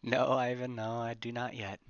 No, Ivan, no, I do not yet.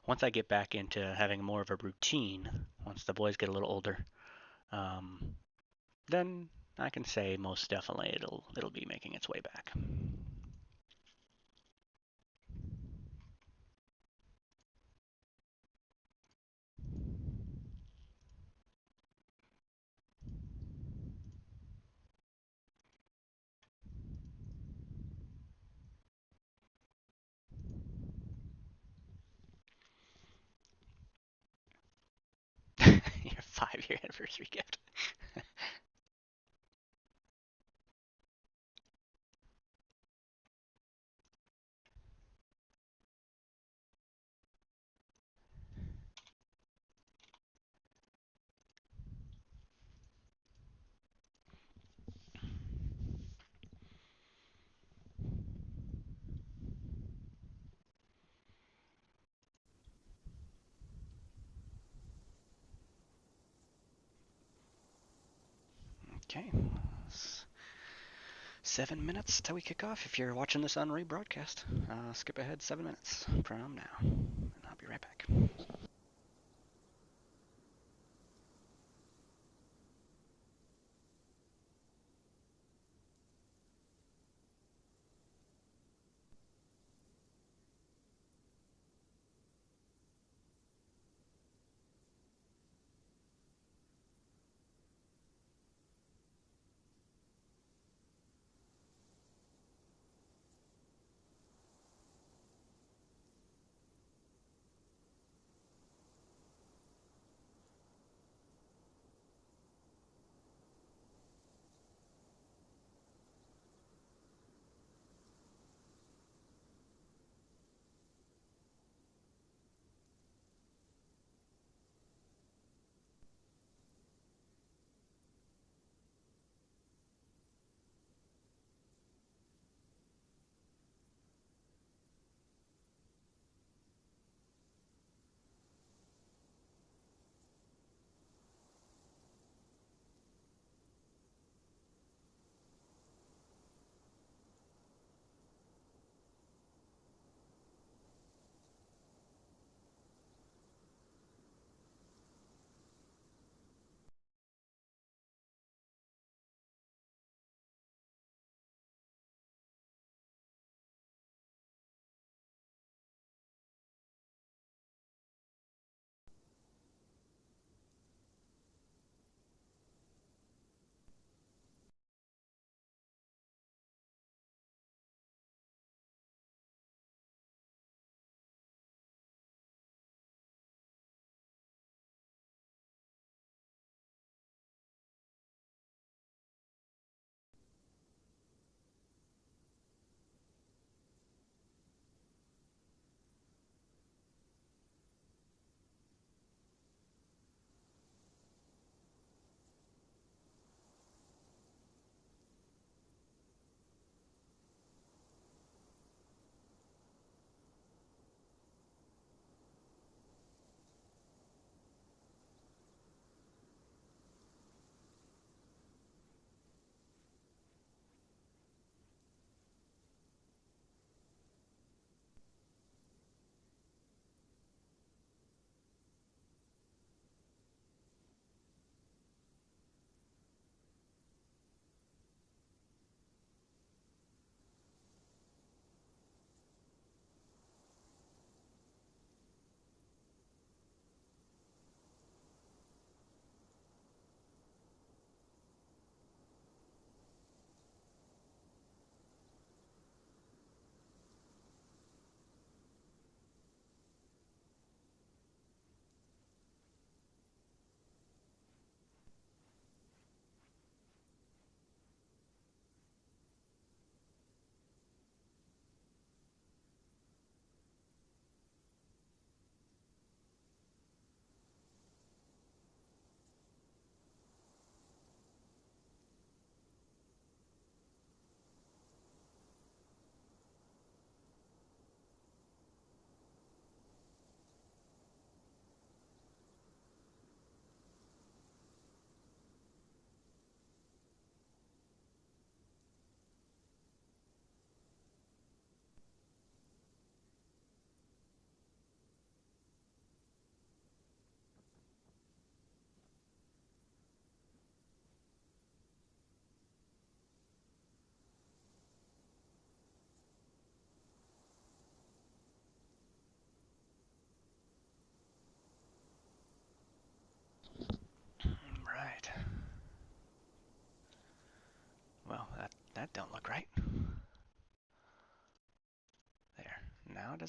Once I get back into having more of a routine, once the boys get a little older, um, then I can say most definitely it'll be making its way back. Your 5-year anniversary gift. Okay, 7 minutes till we kick off. If you're watching this on rebroadcast, skip ahead 7 minutes from now, and I'll be right back.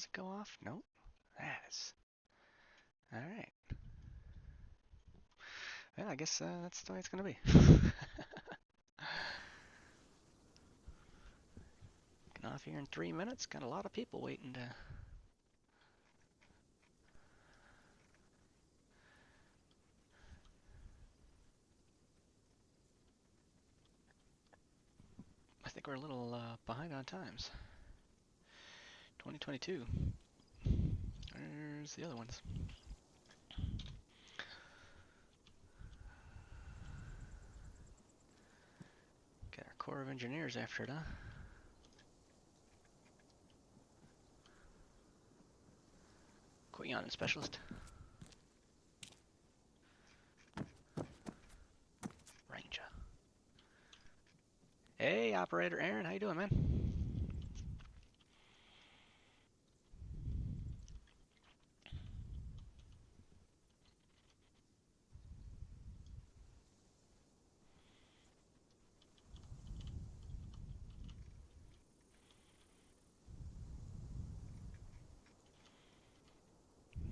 Does it go off? Nope. That is. Alright. Yeah, I guess that's the way it's gonna be. Getting off here in 3 minutes. Got a lot of people waiting to. I think we're a little behind on times. 2022. Where's the other ones? Got our Corps of Engineers after it, huh? Queon Specialist. Ranger. Hey, Operator Aaron, how you doing, man?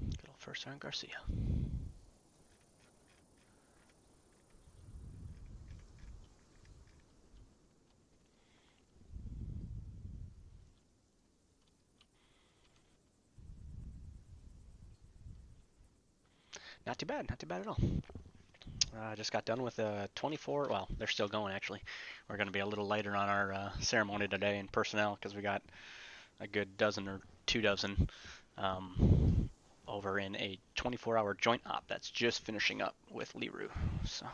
Good old first round Garcia. Not too bad, not too bad at all. I just got done with 24, well, they're still going actually. We're going to be a little lighter on our ceremony today in personnel because we got a good dozen or 2 dozen over in a 24-hour joint op that's just finishing up with Liru. So,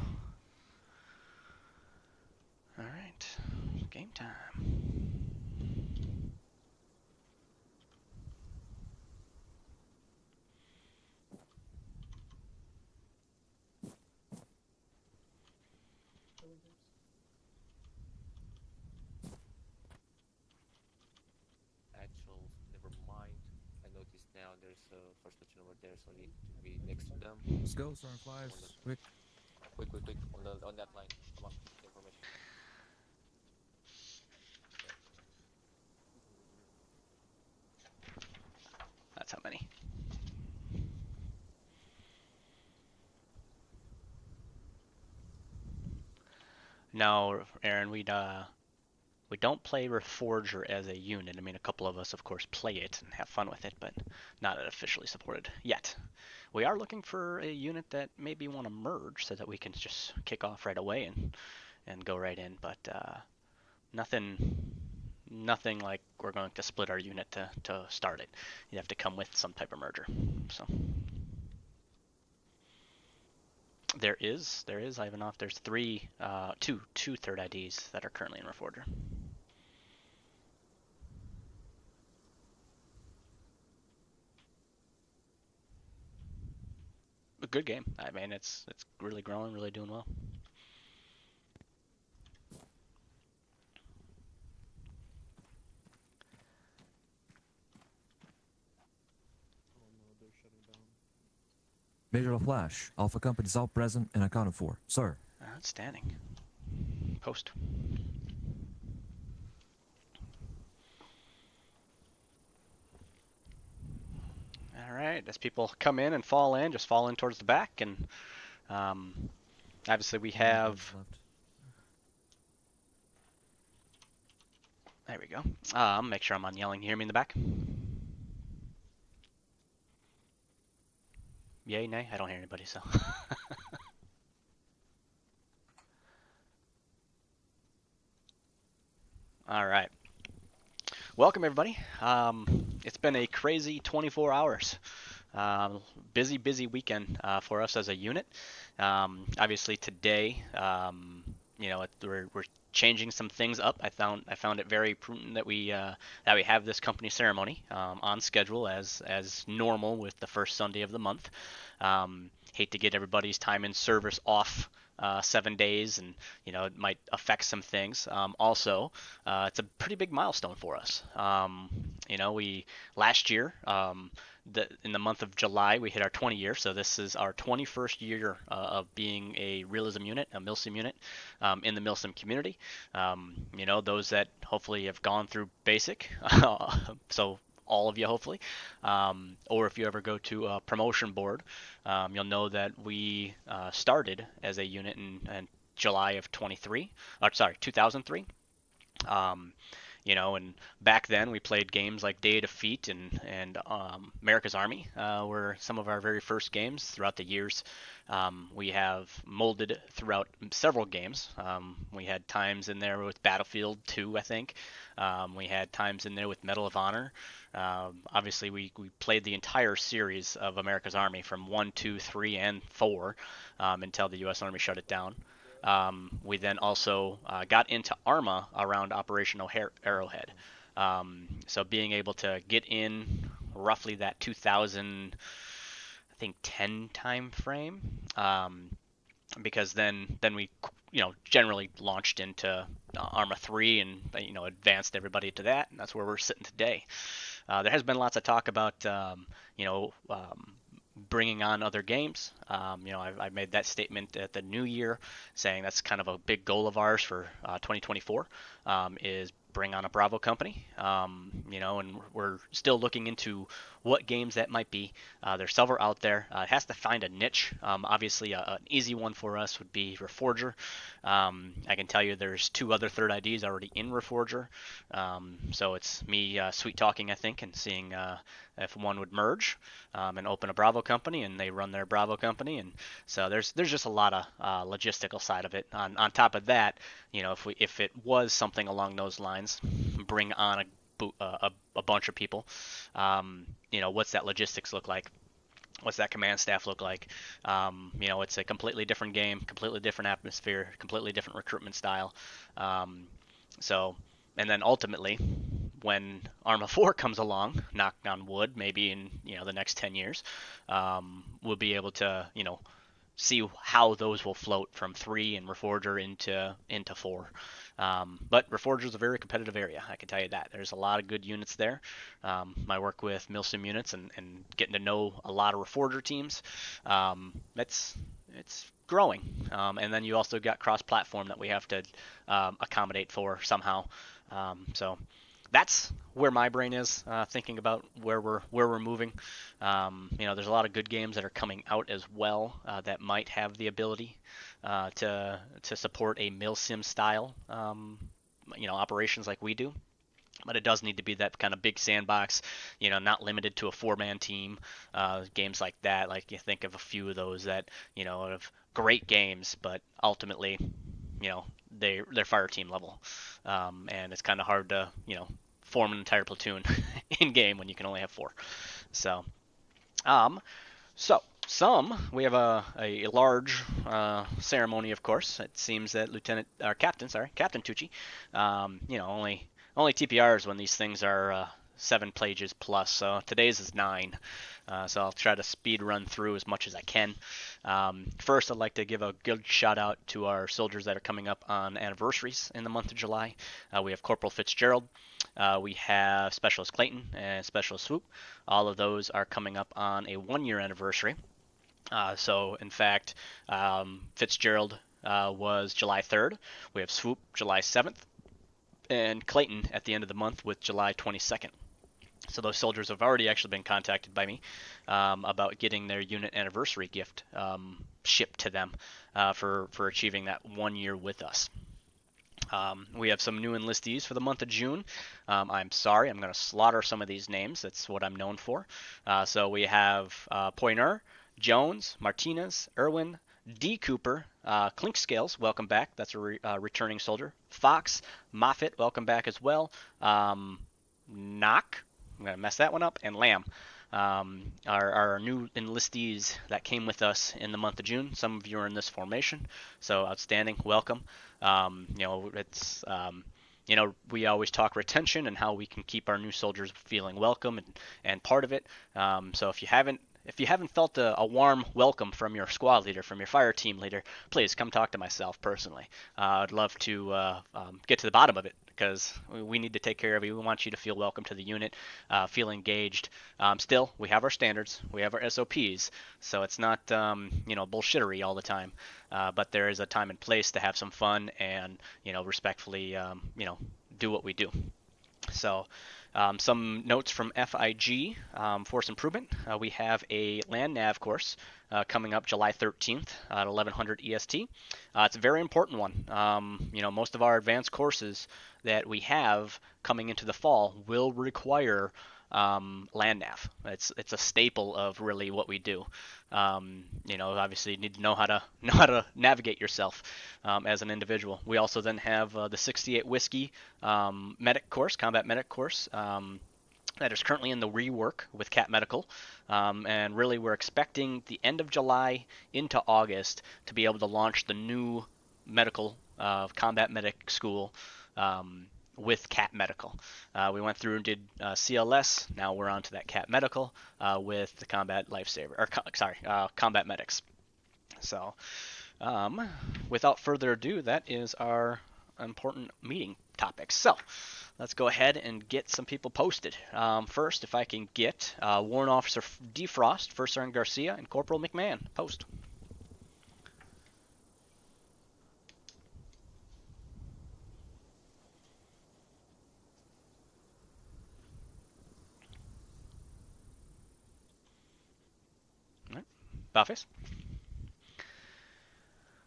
all right, game time. Actual, never mind. I noticed now there's a first platoon over there, so I need to be next to them. Let's go, Stormflies. Quick. Quick. On that line. Come on, information. That's how many. No, Aaron, we don't play Reforger as a unit. I mean, a couple of us, of course, play it and have fun with it, but not officially supported yet. We are looking for a unit that maybe want to merge so that we can just kick off right away and go right in, but nothing like we're going to split our unit to start it. You have to come with some type of merger. So there is Ivanov. There's two third IDs that are currently in Reforger. A good game. I mean, it's really growing, really doing well. MAJ J.LaFlash. Alpha companies all present and accounted for. Sir. Outstanding. Post. All right, as people come in and fall in, just fall in towards the back, and obviously we have. There we go. Make sure I'm on yelling. You hear me in the back? Yay, nay? I don't hear anybody, so. All right. Welcome, everybody. It's been a crazy 24 hours. Busy weekend for us as a unit. Obviously today, we're changing some things up. I found it very prudent that we have this company ceremony on schedule as normal with the first Sunday of the month. Hate to get everybody's time in service off 7 days, and it might affect some things. Also, it's a pretty big milestone for us. We last year, in the month of July, we hit our 20 year, so this is our 21st year of being a Realism unit, a Milsim unit, in the Milsim community. Those that hopefully have gone through basic, so all of you hopefully. Or if you ever go to a promotion board, you'll know that we started as a unit in July of 2003. Um, and back then we played games like Day of Defeat and America's Army were some of our very first games. Throughout the years, we have molded throughout several games. We had times in there with Battlefield 2, I think. We had times in there with Medal of Honor. Obviously, we played the entire series of America's Army from 1, 2, 3, and 4 until the U.S. Army shut it down. We then also got into Arma around Operation Arrowhead. So being able to get in roughly that 2000, I think 10 time frame, because then we generally launched into Arma 3 and advanced everybody to that, and that's where we're sitting today. There has been lots of talk about bringing on other games. I've made that statement at the new year, saying that's kind of a big goal of ours for 2024, is bring on a Bravo company. And we're still looking into what games that might be. There's several out there. It has to find a niche. Obviously, an easy one for us would be Reforger. I can tell you there's 2 other third IDs already in Reforger. So it's me sweet talking, I think, and seeing if one would merge and open a Bravo company, and they run their Bravo company. And so there's just a lot of logistical side of it. On top of that, if it was something along those lines, bring on a bunch of people. What's that logistics look like? What's that command staff look like? It's a completely different game, completely different atmosphere, completely different recruitment style. And then ultimately, when Arma 4 comes along, knock on wood, maybe in the next 10 years, we'll be able to see how those will float from 3 and Reforger into 4. But Reforger is a very competitive area, I can tell you that. There's a lot of good units there. I work with Milsim units and getting to know a lot of Reforger teams. It's growing. And then you also got cross-platform that we have to accommodate for somehow. So that's where my brain is thinking about where we're moving. There's a lot of good games that are coming out as well that might have the ability to support a milsim style operations like we do. But it does need to be that kind of big sandbox, not limited to a 4-man team. Games like that, like you think of a few of those that have great games, but ultimately they're fire team level, and it's kind of hard to form an entire platoon in game when you can only have 4. So we have a large ceremony, of course. It seems that Captain Tucci, only TPRs when these things are 7 pages plus. So today's is 9. So I'll try to speed run through as much as I can. First, I'd like to give a good shout out to our soldiers that are coming up on anniversaries in the month of July. We have Corporal Fitzgerald, we have Specialist Clayton, and Specialist Swoop. All of those are coming up on a 1-year anniversary. So in fact, Fitzgerald was July 3rd. We have Swoop July 7th, and Clayton at the end of the month with July 22nd. So those soldiers have already actually been contacted by me about getting their unit anniversary gift shipped to them for achieving that 1 year with us. We have some new enlistees for the month of June. I'm sorry, I'm going to slaughter some of these names. That's what I'm known for. So we have Poiner, Jones, Martinez, Irwin, D. Cooper, Clink Scales, welcome back. That's a returning soldier. Fox, Moffitt, welcome back as well. Knock, I'm going to mess that one up, and Lamb are new enlistees that came with us in the month of June. Some of you are in this formation, so outstanding, welcome. We always talk retention and how we can keep our new soldiers feeling welcome and part of it. So if you haven't felt a warm welcome from your squad leader, from your fire team leader, please come talk to myself personally. I'd love to get to the bottom of it, because we need to take care of you. We want you to feel welcome to the unit, feel engaged. Still, we have our standards, we have our SOPs, so it's not bullshittery all the time. But there is a time and place to have some fun and respectfully do what we do. So Some notes from FIG, Force Improvement. We have a land nav course coming up July 13th at 1100 EST. It's a very important one. Most of our advanced courses that we have coming into the fall will require land nav. It's a staple of really what we do. Obviously you need to know how to navigate yourself as an individual. We also then have the 68 whiskey medic course, combat medic course. That is currently in the rework with Cat Medical, and really we're expecting the end of July into August to be able to launch the new medical combat medic school with Cat Medical. We went through and did CLS. Now we're on to that Cat Medical with the combat lifesaver, or combat medics. So, without further ado, that is our important meeting topics. So, let's go ahead and get some people posted. First, if I can get Warrant Officer Defrost, First Sergeant Garcia, and Corporal McMahon post. All right, Buffets.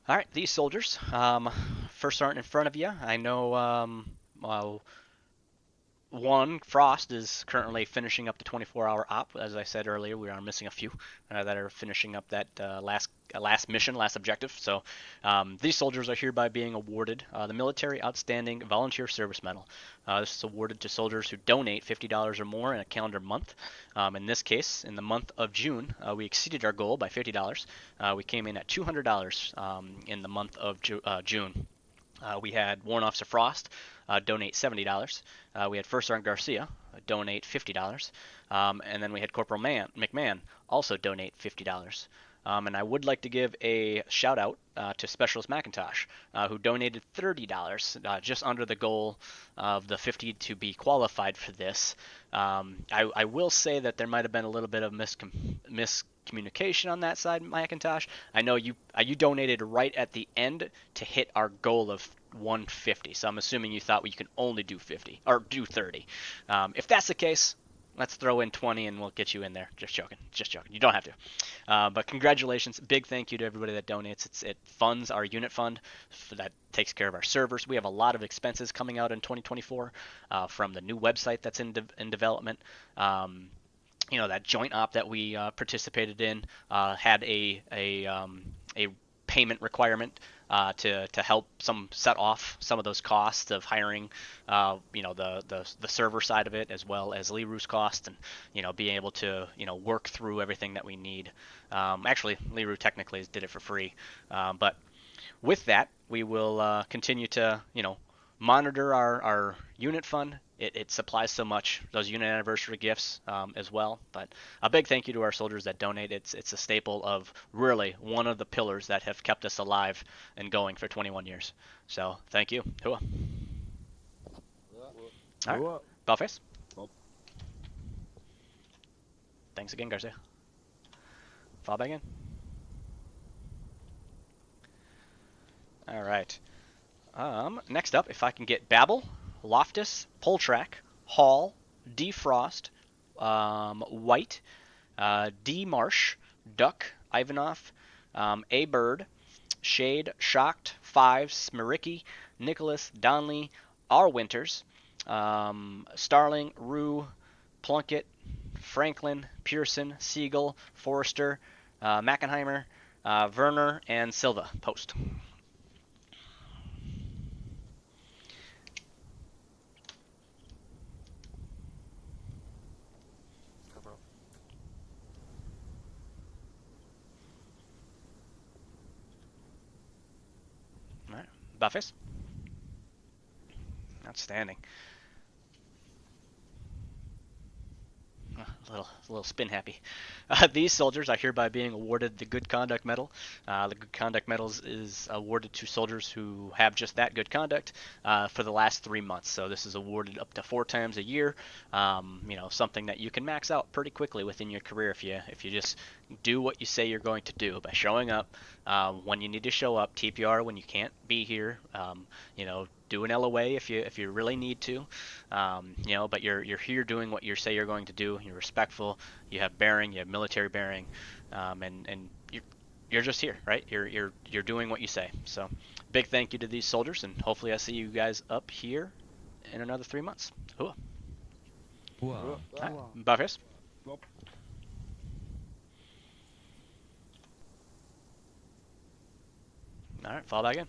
All right, these soldiers. First Sergeant in front of you. I know one, Frost is currently finishing up the 24-hour op. As I said earlier, we are missing a few that are finishing up that last mission, last objective. So these soldiers are hereby being awarded the Military Outstanding Volunteer Service Medal. This is awarded to soldiers who donate $50 or more in a calendar month. In this case, in the month of June, we exceeded our goal by $50. We came in at $200 in the month of June. We had Warrant Officer Frost donate $70. We had First Sergeant Garcia donate $50. And then we had Corporal McMahon also donate $50. And I would like to give a shout out to Specialist McIntosh, who donated $30, just under the goal of the 50 to be qualified for this. I will say that there might have been a little bit of miscommunication on that side, McIntosh. I know you donated right at the end to hit our goal of 150, so I'm assuming you thought we could only do 50 or do 30. If that's the case, let's throw in 20 and we'll get you in there. Just joking. You don't have to. But congratulations. Big thank you to everybody that donates. It funds our unit fund that takes care of our servers. We have a lot of expenses coming out in 2024 from the new website that's in development. That joint op that we participated in had a payment requirement to help set off some of those costs of hiring, the server side of it, as well as Leroux's cost, and being able to work through everything that we need. Actually, Leroux technically did it for free, but with that, we will continue to monitor our unit fund. It supplies so much, those unit anniversary gifts as well. But a big thank you to our soldiers that donate. It's a staple of really one of the pillars that have kept us alive and going for 21 years. So thank you. Hua. All right. Buffets. Thanks again, Garcia. Fall back in. All right. Next up, if I can get Babel, Loftus, Poltrack, Hall, Defrost, White, D. Marsh, Duck, Ivanov, A. Bird, Shade, Shocked, Five, Smiricki, Nicholas, Donley, R. Winters, Starling, Rue, Plunkett, Franklin, Pearson, Siegel, Forrester, Mackenheimer, Werner, and Silva. Post. Buffets? Outstanding. A little spin happy. These soldiers are hereby being awarded the Good Conduct Medal. The Good Conduct Medal is awarded to soldiers who have just that good conduct for the last 3 months. So this is awarded up to 4 times a year. Something that you can max out pretty quickly within your career if you just do what you say you're going to do by showing up when you need to show up, TPR when you can't be here. do an LOA if you really need to, but you're here doing what you say you're going to do. You're respectful. You have bearing. You have military bearing, and you're just here, right? You're doing what you say. So, big thank you to these soldiers, and hopefully I see you guys up here in another 3 months. Cool. Wow. Buffers. All right, fall back in.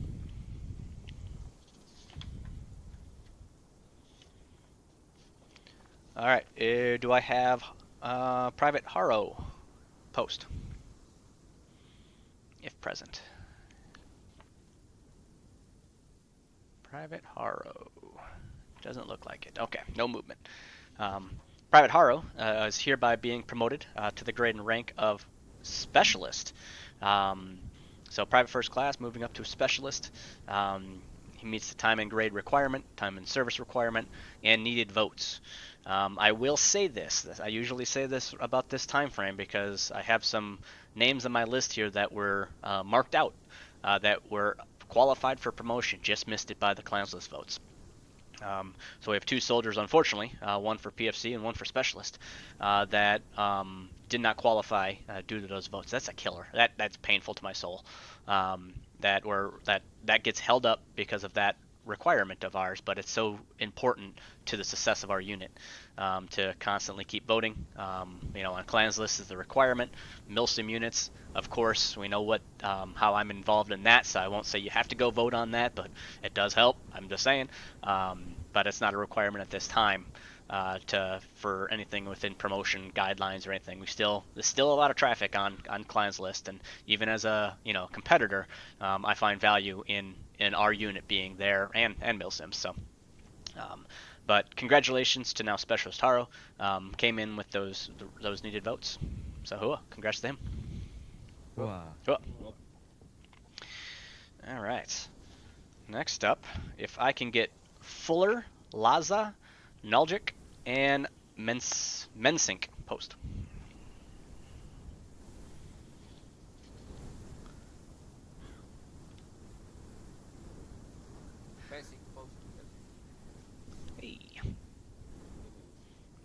All right, do I have Private Haro post? If present. Private Haro. Doesn't look like it. Okay, no movement. Um, Private Haro is hereby being promoted to the grade and rank of Specialist. So Private First Class moving up to a Specialist. He meets the time and grade requirement, time and service requirement, and needed votes. I will say this. I usually say this about this time frame because I have some names on my list here that were marked out that were qualified for promotion, just missed it by the clans list votes. So we have 2 soldiers, unfortunately, one for PFC and one for Specialist, that did not qualify due to those votes. That's a killer. That's painful to my soul. That gets held up because of that requirement of ours, but it's so important to the success of our unit to constantly keep voting. On clans list is the requirement. Milsim units, of course, we know how I'm involved in that, so I won't say you have to go vote on that, but it does help. I'm just saying, but it's not a requirement at this time for anything within promotion guidelines or anything. There's still a lot of traffic on clans list, and even as a competitor, I find value in our unit being there and Milsim. So, but congratulations to now Specialist Haro. Came in with those needed votes. So congrats to him. Wow. All right. Next up, if I can get Fuller, Laza, Nulgic, and Mensink post. Basic post. Hey.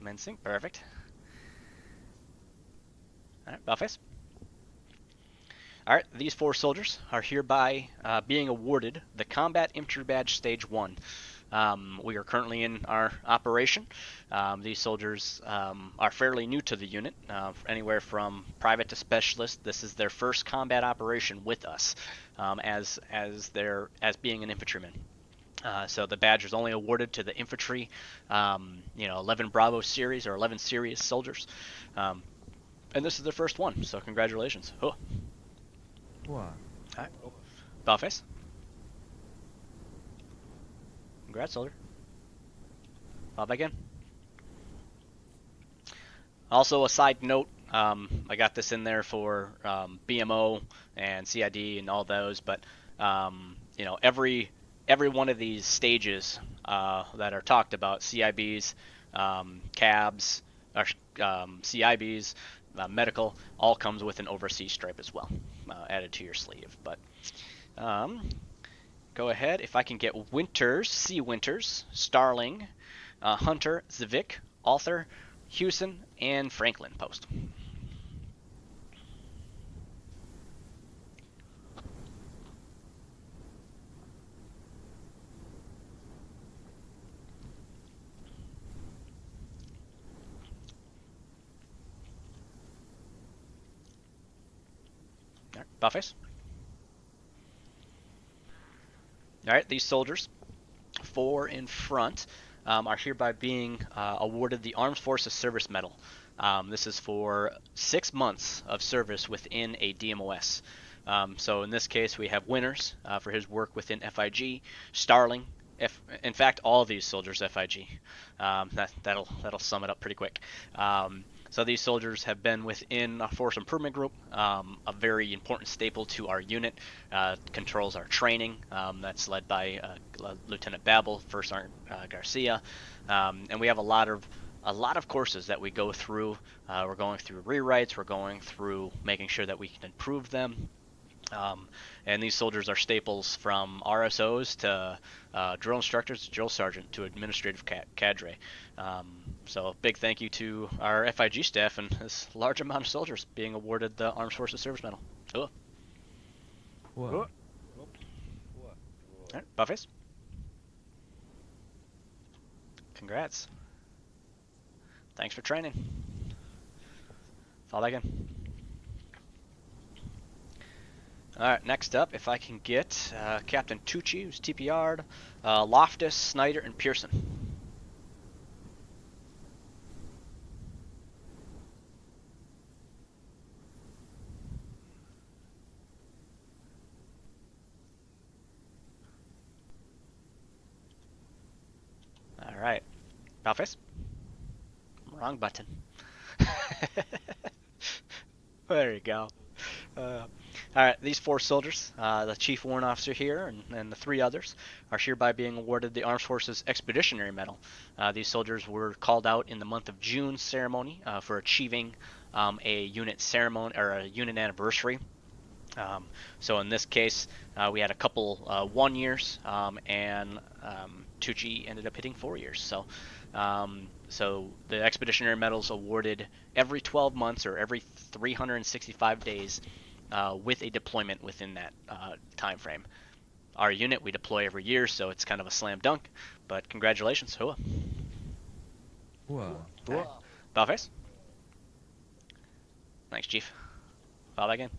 Mensink, perfect. All right, Buffface. All right, these 4 soldiers are hereby being awarded the Combat Infantry Badge Stage 1. We are currently in our operation. These soldiers are fairly new to the unit, anywhere from private to specialist. This is their first combat operation with us, as being an infantryman. So the badge is only awarded to the infantry, 11 Bravo series or 11 series soldiers, and this is their first one. So congratulations. Oh. Wow. All right. Ballface. Congrats, soldier. Fall back in. Also, a side note, I got this in there for BMO and CID and all those, but every one of these stages that are talked about, CIBs, cabs, or CIBs, medical, all comes with an overseas stripe as well, added to your sleeve. But go ahead, if I can get Winters, C. Winters, Starling, Hunter, Zivik, Arthur, Hewson, and Franklin post. All right, Buffface. All right, these soldiers, 4 in front, are hereby being awarded the Armed Forces Service Medal. This is for 6 months of service within a DMOS. So in this case, we have Winters for his work within FIG, Starling. In fact, all of these soldiers FIG. That'll sum it up pretty quick. So these soldiers have been within a force improvement group, a very important staple to our unit. Controls our training. That's led by Lieutenant Babel, First Sergeant Garcia, and we have a lot of courses that we go through. We're going through rewrites. We're going through making sure that we can improve them. And these soldiers are staples from RSOs to drill instructors, drill sergeant to administrative cadre. So big thank you to our FIG staff and this large amount of soldiers being awarded the Armed Forces Service Medal. Cool. Wow. What? All right, Buffets. Congrats. Thanks for training. Fall again. Alright, next up, if I can get Captain Tucci, who's TPR'd, Loftus, Snyder, and Pearson. Alright. Balface? Wrong button. There you go. Alright, these 4 soldiers, the Chief Warrant Officer here and the 3 others, are hereby being awarded the Armed Forces Expeditionary Medal. These soldiers were called out in the month of June ceremony for achieving a unit ceremony or a unit anniversary. So in this case, we had a couple 1 years, and Tucci ended up hitting 4 years. So the Expeditionary Medals awarded every 12 months or every 365 days with a deployment within that time frame. Our unit, we deploy every year, so it's kind of a slam dunk, but congratulations. Hua. Wow. Balface? Thanks, Chief. File that again.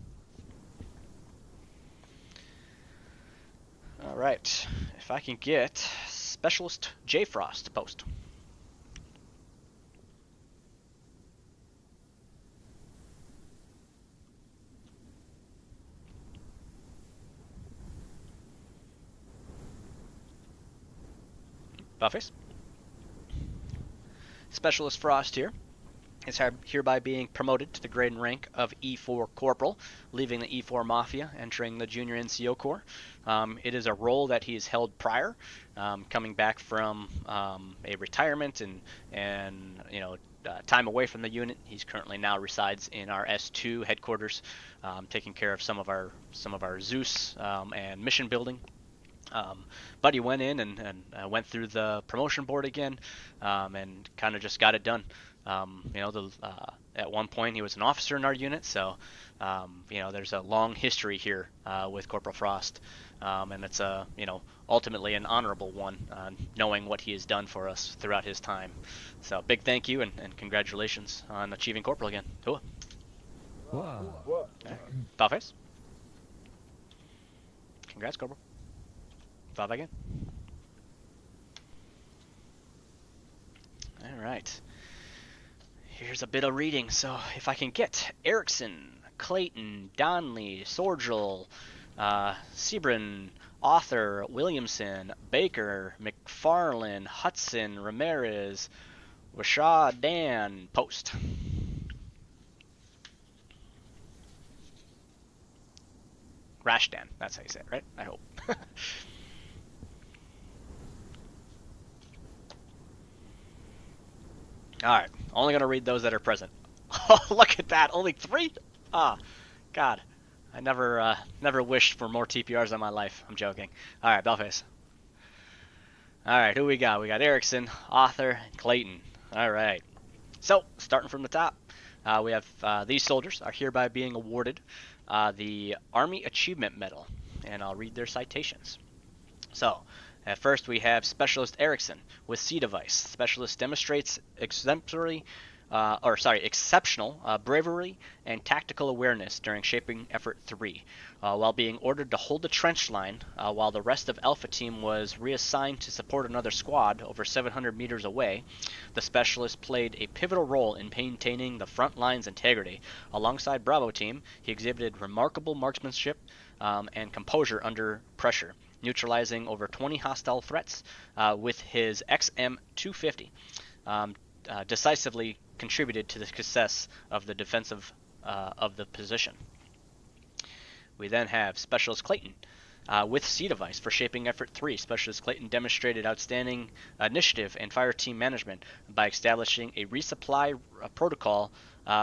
Alright, if I can get Specialist J. Frost post. Buffers. Specialist Frost here is hereby being promoted to the grade and rank of E4 Corporal, leaving the E4 Mafia, entering the Junior NCO Corps. It is a role that he has held prior, coming back from a retirement and time away from the unit. He's currently now resides in our S2 headquarters, taking care of some of our Zeus and mission building. But he went in and went through the promotion board again, and kind of just got it done. At one point he was an officer in our unit, so there's a long history here with Corporal Frost, and it's ultimately an honorable one, knowing what he has done for us throughout his time. So big thank you and congratulations on achieving Corporal again. Cool. Wow. Balface. Congrats, Corporal. Five again. All right. Here's a bit of reading. So if I can get Erickson, Clayton, Donley, Sorgel, Sebrin, Author, Williamson, Baker, McFarlane, Hudson, Ramirez, Rashad, Dan, post. Rashdan, that's how you say it, right? I hope. Alright, only going to read those that are present. Oh, look at that, only 3? Ah, God. I never wished for more TPRs in my life. I'm joking. Alright, Belface. Alright, who we got? We got Erickson, Author, and Clayton. Alright. So, starting from the top, we have these soldiers are hereby being awarded the Army Achievement Medal, and I'll read their citations. So, at first we have Specialist Erickson with C device. Specialist demonstrates exceptional bravery and tactical awareness during Shaping Effort 3, while being ordered to hold the trench line while the rest of Alpha Team was reassigned to support another squad over 700 meters away. The Specialist played a pivotal role in maintaining the front line's integrity. Alongside Bravo Team, he exhibited remarkable marksmanship and composure under pressure, neutralizing over 20 hostile threats with his XM250. Decisively contributed to the success of the defensive of the position. We then have Specialist Clayton with C device for Shaping Effort 3. Specialist Clayton demonstrated outstanding initiative and fire team management by establishing a resupply protocol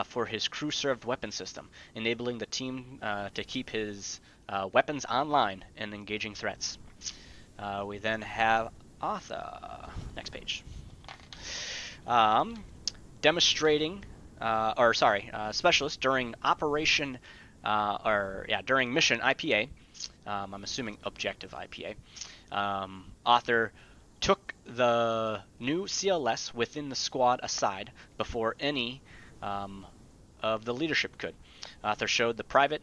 for his crew-served weapon system, enabling the team to keep his weapons online and engaging threats. We then have Arthur. Next page. Demonstrating, specialist during operation, during mission IPA. I'm assuming objective IPA. Author took the new CLS within the squad aside before any of the leadership could. Author showed the private,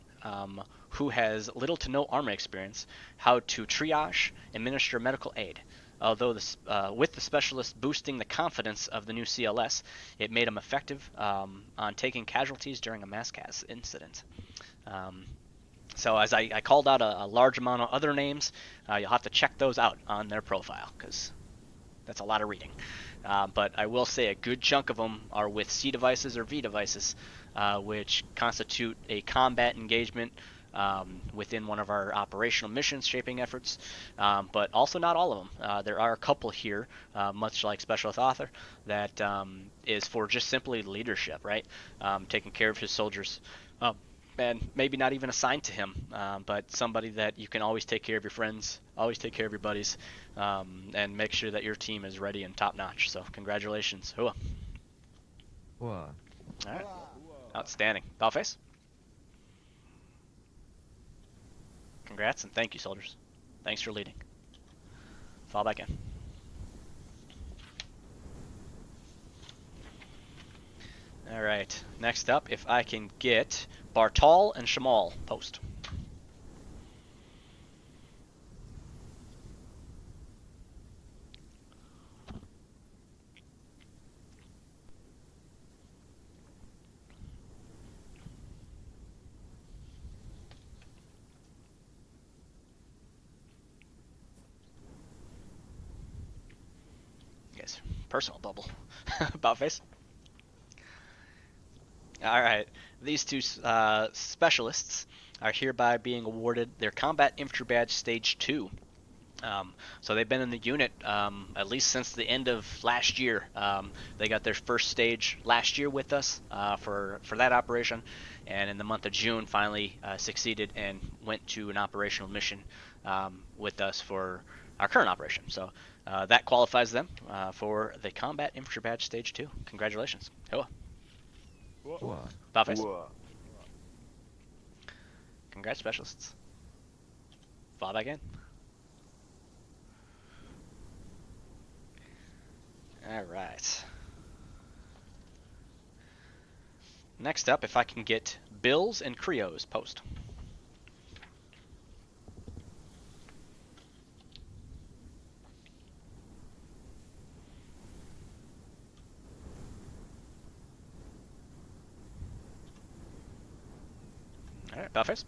who has little to no Arma experience, how to triage, administer medical aid. Although with the specialist boosting the confidence of the new CLS, it made him effective on taking casualties during a mass gas incident. So as I called out a large amount of other names, you'll have to check those out on their profile, because that's a lot of reading. But I will say a good chunk of them are with C devices or V devices, which constitute a combat engagement within one of our operational missions shaping efforts, but also not all of them. There are a couple here, much like Specialist Author, that is for just simply leadership, right? Taking care of his soldiers. And maybe not even assigned to him, but somebody that you can always take care of your friends, always take care of your buddies, and make sure that your team is ready and top notch. So congratulations. Hua. Wow. All right. Outstanding. Dollface? Congrats and thank you, soldiers. Thanks for leading. Fall back in. All right. Next up, if I can get Bartal and Shamal post. Yes, personal bubble. About face. All right, these two specialists are hereby being awarded their Combat Infantry Badge Stage 2. So they've been in the unit at least since the end of last year. They got their first stage last year with us for that operation, and in the month of June finally succeeded and went to an operational mission with us for our current operation. So that qualifies them for the Combat Infantry Badge Stage 2. Congratulations. Hoa. Wow. Bowface. Congrats, specialists. Fall back in. All right. Next up, if I can get Bills and Creos post. All right, Bowface.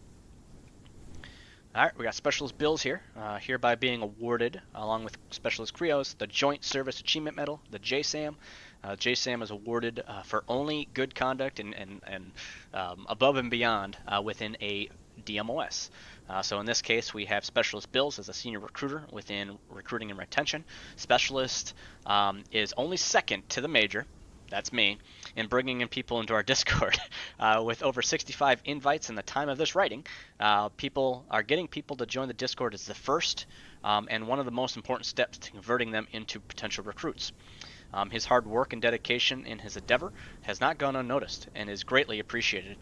All right, we got Specialist Bills here, hereby being awarded, along with Specialist Creos, the Joint Service Achievement Medal, the JSAM. JSAM is awarded for only good conduct and above and beyond within a DMOS. So in this case, we have Specialist Bills as a senior recruiter within recruiting and retention. Specialist is only second to the major. That's me, in bringing in people into our Discord. With over 65 invites in the time of this writing, people are getting people to join the Discord is the first and one of the most important steps to converting them into potential recruits. His hard work and dedication in his endeavor has not gone unnoticed and is greatly appreciated.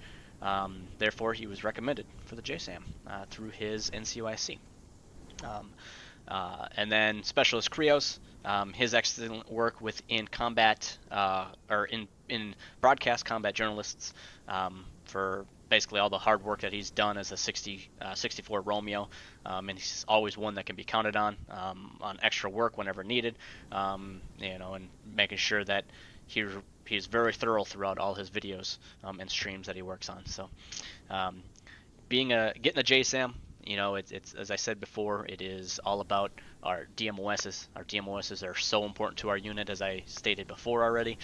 Therefore, he was recommended for the JSAM through his NCOIC. And then Specialist Creos, his excellent work within combat or in broadcast combat journalists for basically all the hard work that he's done as a 64 Romeo, and he's always one that can be counted on extra work whenever needed, and making sure that he's very thorough throughout all his videos and streams that he works on. So getting a JSAM, it's as I said before, it is all about our DMOSs. Our DMOSs are so important to our unit, as I stated before already.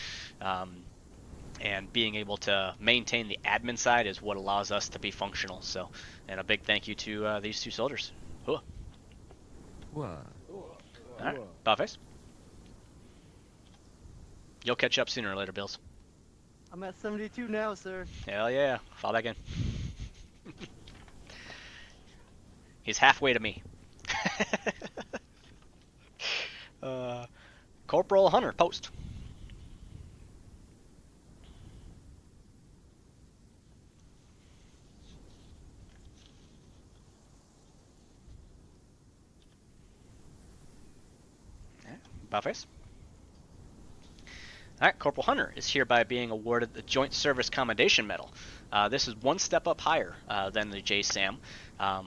And being able to maintain the admin side is what allows us to be functional. So, and a big thank you to these two soldiers. Hua. Wow. All right, Bowface. You'll catch up sooner or later, Bills. I'm at 72 now, sir. Hell yeah. Fall back in. He's halfway to me. Corporal Hunter, post. About face. All right, Corporal Hunter is hereby being awarded the Joint Service Commendation Medal. This is one step up higher than the JSAM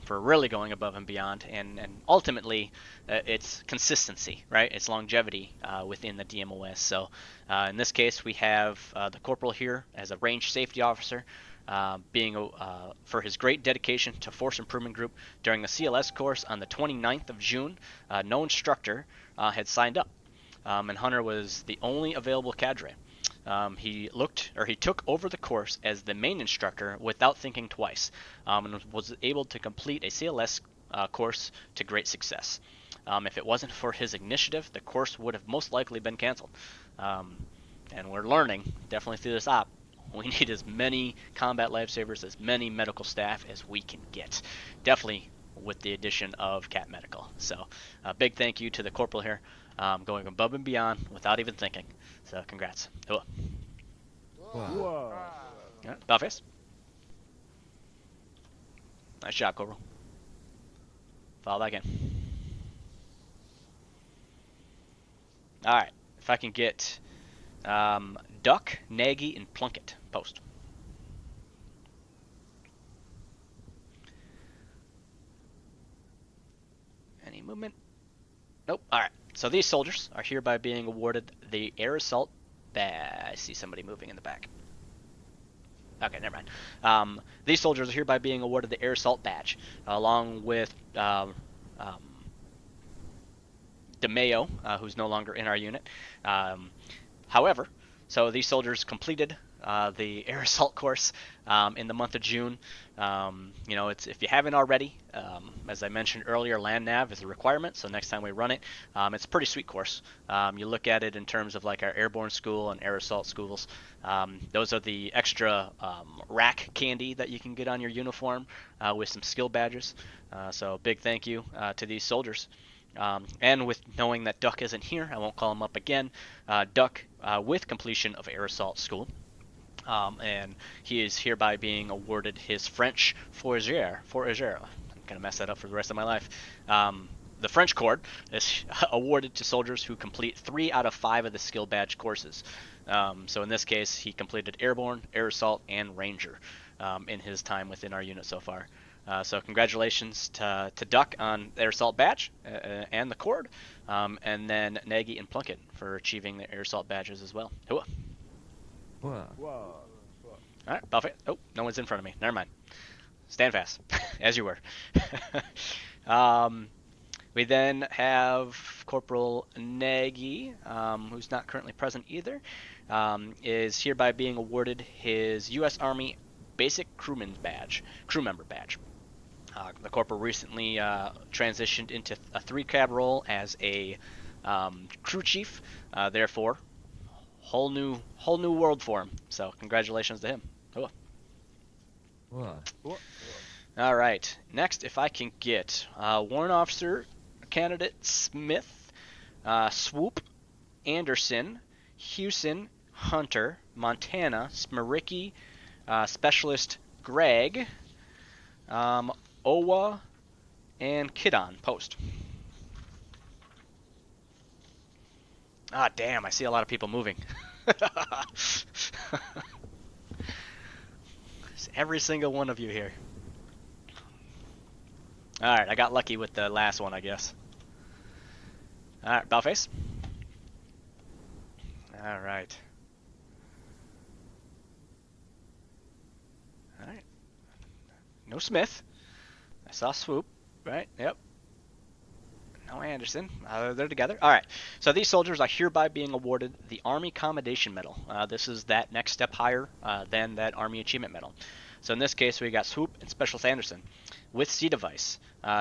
for really going above and beyond, and ultimately it's consistency, right? It's longevity within the DMOS. So in this case, we have the Corporal here as a range safety officer, for his great dedication to Force Improvement Group during the CLS course on the 29th of June. No instructor had signed up. And Hunter was the only available cadre. He took over the course as the main instructor without thinking twice, and was able to complete a CLS course to great success. If it wasn't for his initiative, the course would have most likely been canceled. And we're learning, definitely through this op, we need as many combat lifesavers, as many medical staff as we can get. Definitely with the addition of Cat Medical. So a big thank you to the Corporal here. Going above and beyond without even thinking. So congrats. Cool. Whoa. Yeah, about face. Nice job, Corporal. Follow back in. Alright, if I can get Duck, Nagy, and Plunkett post. Any movement? Nope. Alright. So these soldiers are hereby being awarded the Air Assault Badge. I see somebody moving in the back. Okay, never mind. These soldiers are hereby being awarded the Air Assault Badge, along with DeMayo, who's no longer in our unit. However, so these soldiers completed the Air Assault course in the month of June. It's, if you haven't already, as I mentioned earlier, land nav is a requirement, so next time we run it, it's a pretty sweet course. You look at it in terms of like our airborne school and air assault schools. Those are the extra rack candy that you can get on your uniform with some skill badges. So big thank you to these soldiers. And with knowing that Duck isn't here, I won't call him up again. Duck, with completion of air assault school, and he is hereby being awarded his French fourragère. I'm gonna mess that up for the rest of my life. The French Corps is awarded to soldiers who complete 3 out of 5 of the skill badge courses. So in this case, he completed airborne, air assault, and ranger in his time within our unit so far. So congratulations to Duck on their assault badge and the Cord, and then Nagy and Plunkett for achieving their air assault badges as well. Hooah. Whoa. Alright, Buffett. Oh, no one's in front of me. Never mind. Stand fast, as you were. We then have Corporal Nagy, who's not currently present either, is hereby being awarded his U.S. Army Basic crew member badge. The Corporal recently transitioned into a 3-cab role as a crew chief, therefore whole new world for him. So congratulations to him. Cool. All right. Next, if I can get Warrant Officer Candidate Smith, Swoop, Anderson, Hewson, Hunter, Montana, Smiricki, Specialist Greg, Owa, and Kidon post. Ah, damn, I see a lot of people moving. Every single one of you here. Alright, I got lucky with the last one, I guess. Alright, Bellface. Alright. Alright. No Smith. I saw Swoop, right? Yep. No Anderson. They're together. All right. So these soldiers are hereby being awarded the Army Commendation Medal. This is that next step higher than that Army Achievement Medal. So in this case, we got Swoop and Specialist Anderson with C device.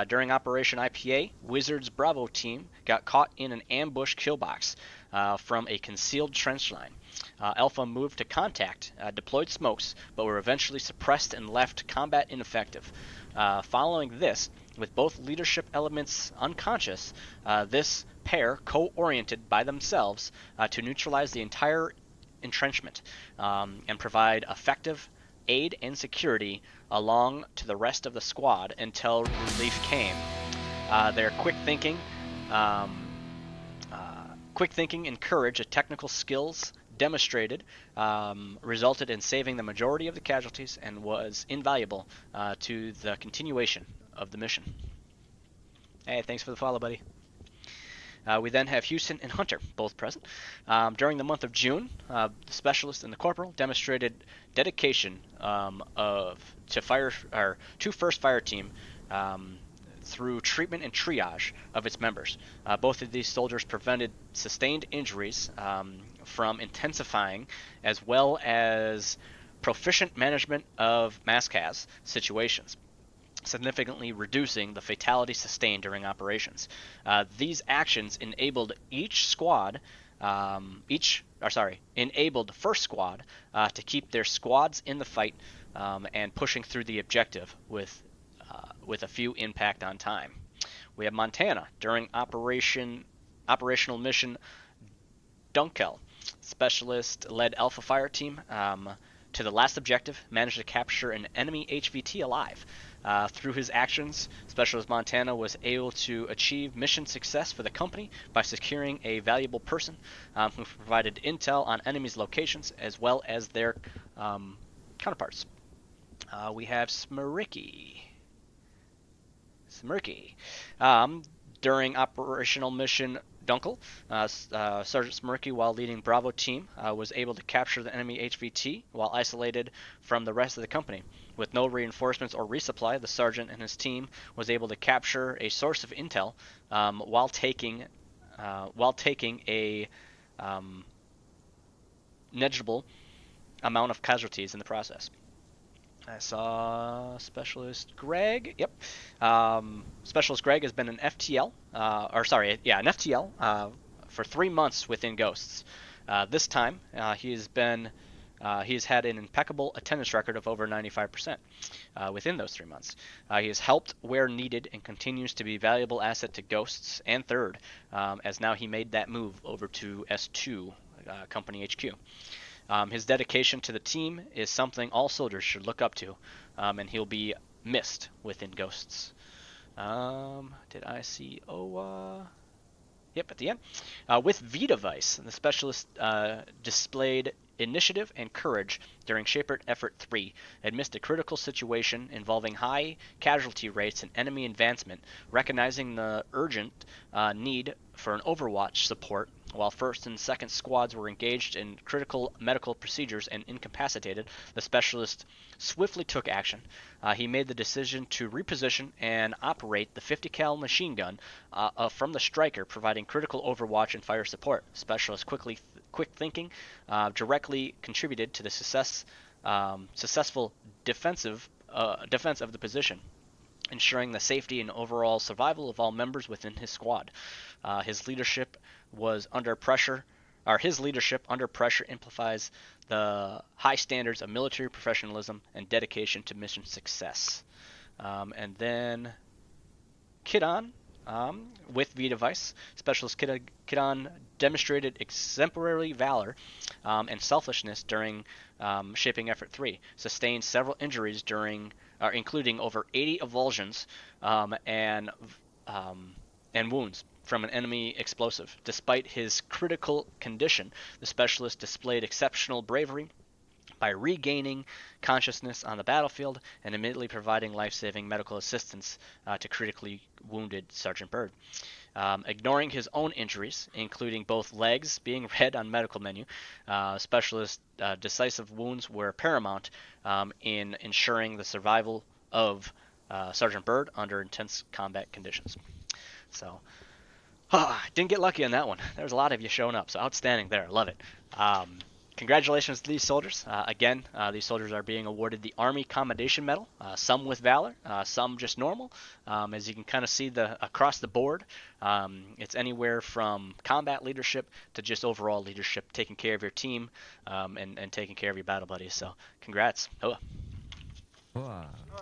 During Operation IPA, Wizards Bravo team got caught in an ambush kill box from a concealed trench line. Alpha moved to contact, deployed smokes, but were eventually suppressed and left combat ineffective. Following this, With both leadership elements unconscious, this pair co-oriented by themselves to neutralize the entire entrenchment and provide effective aid and security along to the rest of the squad until relief came. Their um, quick thinking and courage of technical skills demonstrated resulted in saving the majority of the casualties and was invaluable to the continuation of the mission. Hey, thanks for the follow, buddy. We then have Houston and Hunter, both present. During the month of June, the specialist and the corporal demonstrated dedication to First Fire Team through treatment and triage of its members. Both of these soldiers prevented sustained injuries from intensifying, as well as proficient management of MASCAS situations, significantly reducing the fatality sustained during operations. These actions enabled enabled the first squad to keep their squads in the fight and pushing through the objective with a few impact on time. We have Montana during operational mission Dunkel. Specialist led Alpha Fire Team to the last objective, managed to capture an enemy HVT alive. Through his actions, Specialist Montana was able to achieve mission success for the company by securing a valuable person who provided intel on enemies' locations as well as their counterparts. We have Smirky. During operational mission Dunkel, Sergeant Smirky, while leading Bravo team, was able to capture the enemy HVT while isolated from the rest of the company. With no reinforcements or resupply, the sergeant and his team was able to capture a source of intel while taking a negligible amount of casualties in the process. I saw Specialist Greg. Yep. Specialist Greg has been an FTL, an FTL for 3 months within Ghosts. This time, he's had an impeccable attendance record of over 95% within those 3 months. He has helped where needed and continues to be a valuable asset to Ghosts and Third, as now he made that move over to S2 Company HQ. His dedication to the team is something all soldiers should look up to, and he'll be missed within Ghosts. Did I see Owa? Yep, at the end. With V-Device, the specialist displayed initiative and courage during Shaper Effort 3 amidst a critical situation involving high casualty rates and enemy advancement, recognizing the urgent need for an overwatch support while first and second squads were engaged in critical medical procedures and incapacitated. The specialist swiftly took action. He made the decision to reposition and operate the 50 cal machine gun from the striker, providing critical overwatch and fire support. Specialist quick thinking directly contributed to the successful defense of the position, ensuring the safety and overall survival of all members within his squad. His leadership under pressure amplifies the high standards of military professionalism and dedication to mission success. And then Kidon, with V-Device, Specialist Kidon demonstrated exemplary valor and selflessness during Shaping Effort 3, sustained several injuries including over 80 avulsions and wounds from an enemy explosive. Despite his critical condition, the specialist displayed exceptional bravery by regaining consciousness on the battlefield and immediately providing life-saving medical assistance to critically wounded Sergeant Bird. Ignoring his own injuries, including both legs being red on medical menu, specialist decisive wounds were paramount in ensuring the survival of Sergeant Bird under intense combat conditions. So, didn't get lucky on that one. There's a lot of you showing up, so outstanding there. Love it. Congratulations to these soldiers. Again, these soldiers are being awarded the Army Commendation Medal, some with valor, some just normal. As you can kind of see across the board, it's anywhere from combat leadership to just overall leadership, taking care of your team and taking care of your battle buddies. So congrats. All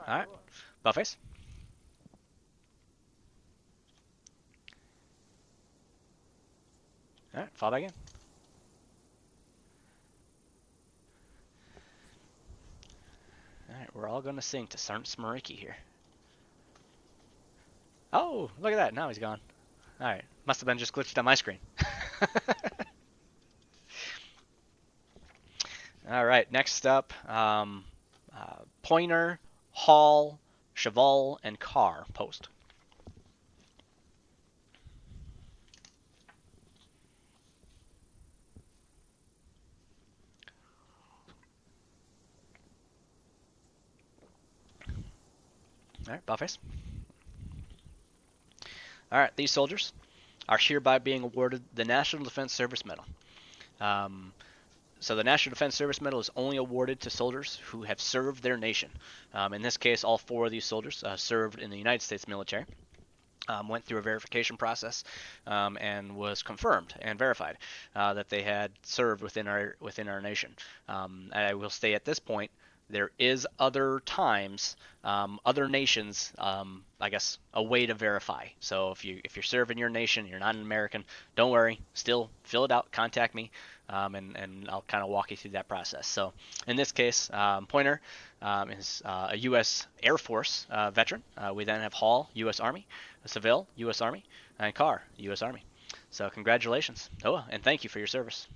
right. Buffface. All right, fall back in. All right, we're all going to sing to Sergeant Smariki here. Oh, look at that. Now he's gone. All right, must have been just glitched on my screen. All right, next up, Pointer, Hall, Cheval, and Carr post. All right, Buffface. All right, these soldiers are hereby being awarded the National Defense Service Medal. So the National Defense Service Medal is only awarded to soldiers who have served their nation. In this case, all 4 of these soldiers served in the United States military. Went through a verification process and was confirmed and verified that they had served within our nation. I will stay at this point. There is other times, other nations, I guess, a way to verify. So if you're serving your nation, you're not an American, don't worry. Still fill it out. Contact me, and I'll kind of walk you through that process. So in this case, Pointer is a U.S. Air Force veteran. We then have Hall, U.S. Army, Seville, U.S. Army, and Carr, U.S. Army. So congratulations, Hoa, and thank you for your service.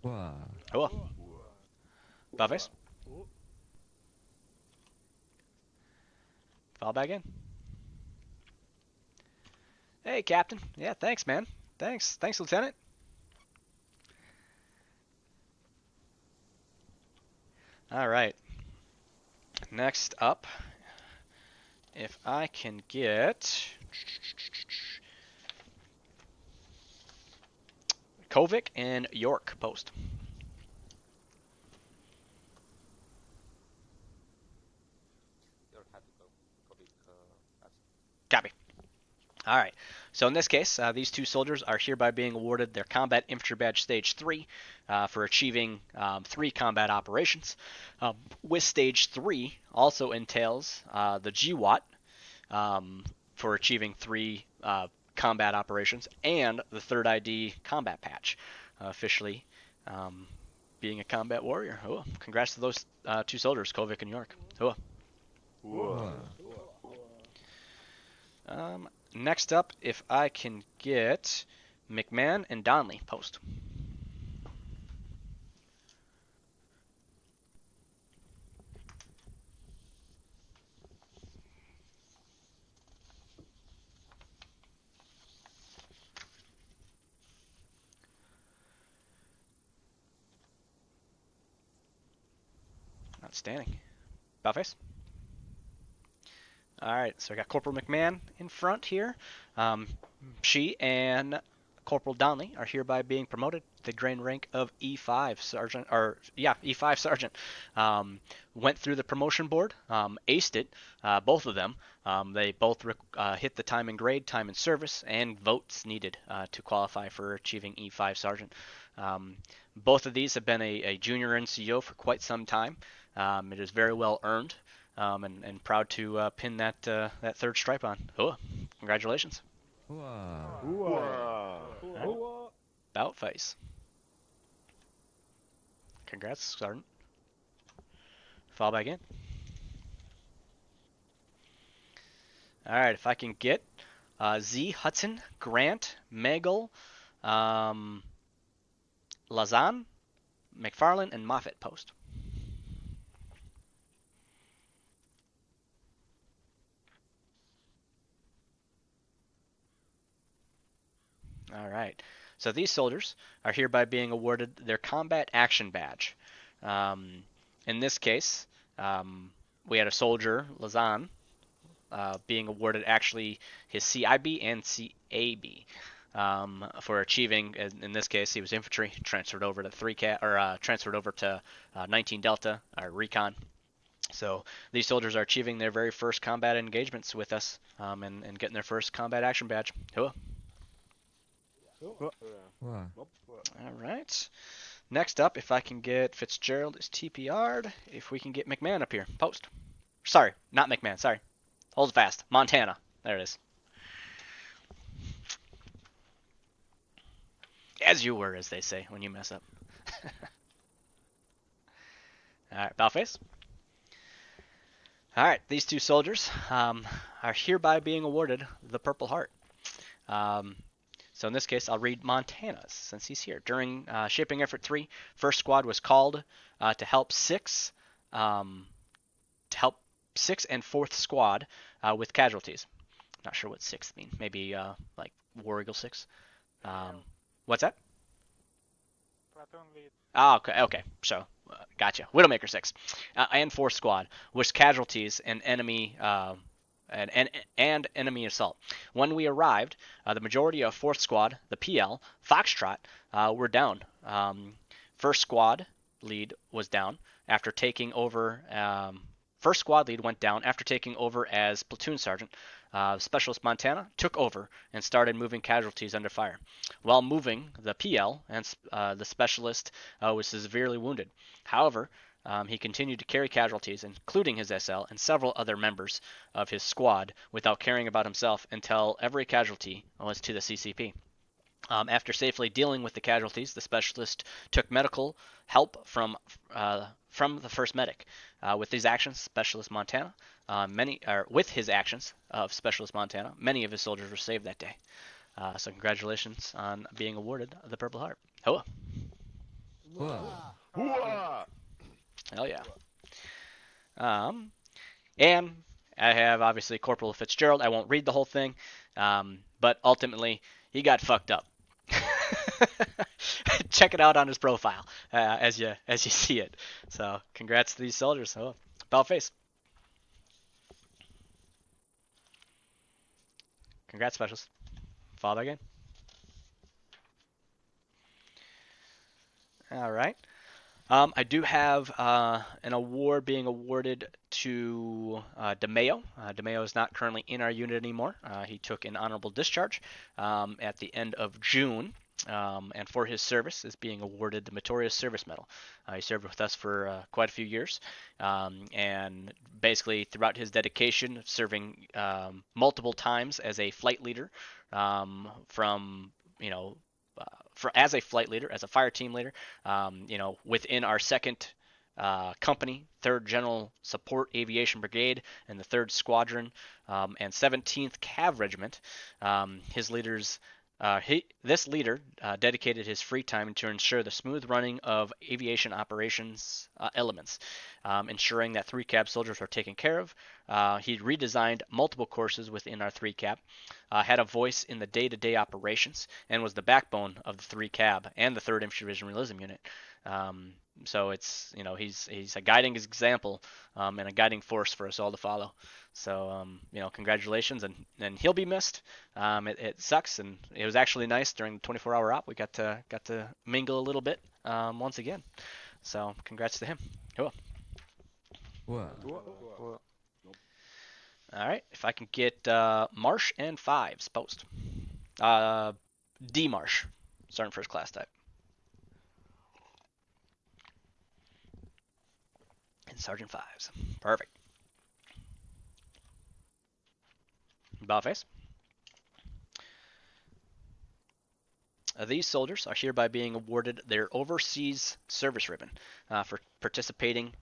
Wow. Hoa. Buffface. Fall back in. Hey, Captain. Yeah, thanks, man. Thanks, Lieutenant. All right. Next up, if I can get Kovic and York post. You're happy to Kovic absent. Copy. All right. So in this case, these 2 soldiers are hereby being awarded their Combat Infantry Badge Stage 3 for achieving 3 combat operations. With Stage 3 also entails the GWAT for achieving 3 combat operations and the 3rd ID combat patch, officially being a combat warrior. Oh, congrats to those 2 soldiers, Kovic and York. Oh. Wow. Next up, if I can get McMahon and Donnelly post. Outstanding. Buffface. All right, so I got Corporal McMahon in front here. She and Corporal Donnelly are hereby being promoted to the grade rank of E5 Sergeant, E5 Sergeant. Went through the promotion board, aced it, both of them. They both hit the time and grade, time and service, and votes needed to qualify for achieving E5 Sergeant. Both of these have been a junior NCO for quite some time. It is very well earned. And proud to pin that 3rd stripe on. Oh, congratulations. Wow. Bout face. Congrats, Sergeant. Fall back in. All right, if I can get Z, Hudson, Grant, Magel, Lazan, McFarland, and Moffat post. All right. So these soldiers are hereby being awarded their Combat Action Badge. In this case, we had a soldier, Lazan, being awarded actually his CIB and CAB for achieving. In this case, he was infantry, transferred over to transferred over to 19 Delta, or Recon. So these soldiers are achieving their very first combat engagements with us and getting their first Combat Action Badge. Cool. Wow. All right. Next up, if I can get Fitzgerald is TPR'd. If we can get McMahon up here. Post. Sorry, not McMahon. Sorry. Hold fast. Montana. There it is. As you were, as they say, when you mess up. Alright, Balface. Alright, these two soldiers are hereby being awarded the Purple Heart. So in this case, I'll read Montana's, since he's here. During Shaping Effort 3, First Squad was called to help 6th and 4th Squad with casualties. Not sure what 6th mean. Maybe like War Eagle 6. What's that? Platoon lead. Ah, okay. So, gotcha. Widowmaker 6 and 4th Squad with casualties and enemy and enemy assault. When we arrived, the majority of 4th Squad, the PL, Foxtrot, were down. 1st Squad lead was down after taking over. 1st Squad lead went down after taking over as platoon sergeant. Specialist Montana took over and started moving casualties under fire. While moving, the PL and the specialist was severely wounded. However, he continued to carry casualties, including his SL and several other members of his squad, without caring about himself until every casualty was to the CCP. After safely dealing with the casualties, the specialist took medical help from the first medic. With these actions, Specialist Montana, with his actions of Specialist Montana, many of his soldiers were saved that day. So congratulations on being awarded the Purple Heart. Hoa. Whoa. Hell yeah. And I have obviously Corporal Fitzgerald. I won't read the whole thing, but ultimately he got fucked up. Check it out on his profile as you see it. So congrats to these soldiers. Oh, about face. Congrats, specialist. Follow that again. All right. I do have an award being awarded to DeMayo. DeMayo is not currently in our unit anymore. He took an honorable discharge at the end of June, and for his service is being awarded the Meritorious Service Medal. He served with us for quite a few years, and basically throughout his dedication, serving multiple times as a flight leader, as a flight leader, as a fire team leader, within our 2nd Company, 3rd General Support Aviation Brigade, and the 3rd Squadron, and 17th Cav Regiment. This leader dedicated his free time to ensure the smooth running of aviation operations elements, ensuring that 3 Cab soldiers are taken care of. He redesigned multiple courses within our 3 Cab, had a voice in the day-to-day operations, and was the backbone of the 3 Cab and the 3rd Infantry Division Realism unit. So it's, he's a guiding example and a guiding force for us all to follow. So, congratulations, and he'll be missed. It sucks, and it was actually nice during the 24-hour op. We got to mingle a little bit once again. So, congrats to him. Cool. Whoa. All right, if I can get Marsh and Fives post. D Marsh, Sergeant First Class type. And Sergeant Fives. Perfect. About face. These soldiers are hereby being awarded their Overseas Service Ribbon for participating